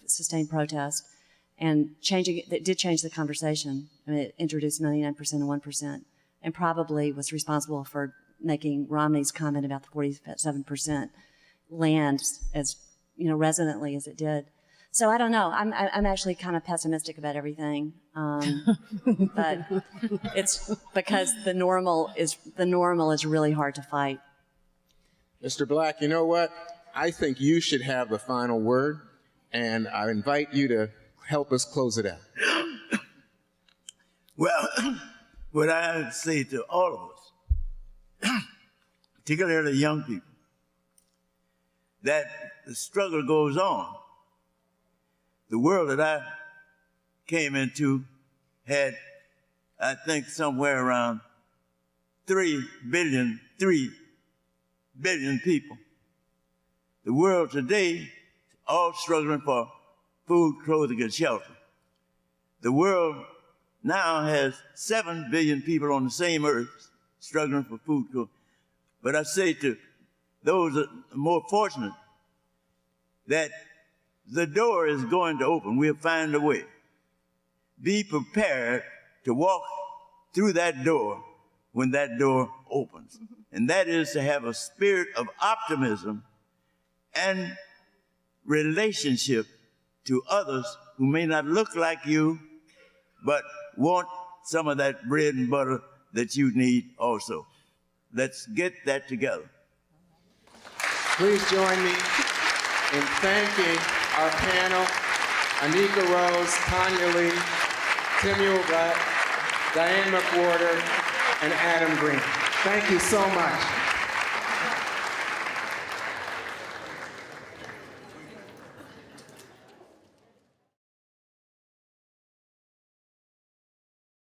sustained protest, and changing it. It did change the conversation. I mean, it introduced 99% and 1%, and probably was responsible for making Romney's comment about the 47% land as resonantly as it did. So I don't know. I'm actually kind of pessimistic about everything, but it's because the normal is really hard to fight. Mr. Black, you know what? I think you should have the final word, and I invite you to help us close it out. Well, what I say to all of us, particularly the young people, that the struggle goes on. The world that I came into had, I think, somewhere around 3 billion people. The world today, all struggling for food, clothing, and shelter. The world now has 7 billion people on the same earth struggling for food, clothing. But I say to those that are more fortunate that the door is going to open. We'll find a way. Be prepared to walk through that door when that door opens. And that is to have a spirit of optimism and relationship to others who may not look like you, but want some of that bread and butter that you need also. Let's get that together. Please join me in thanking our panel, Anika Rose, Tanya Lee, Timuel Black, Diane McWhorter, and Adam Green. Thank you so much.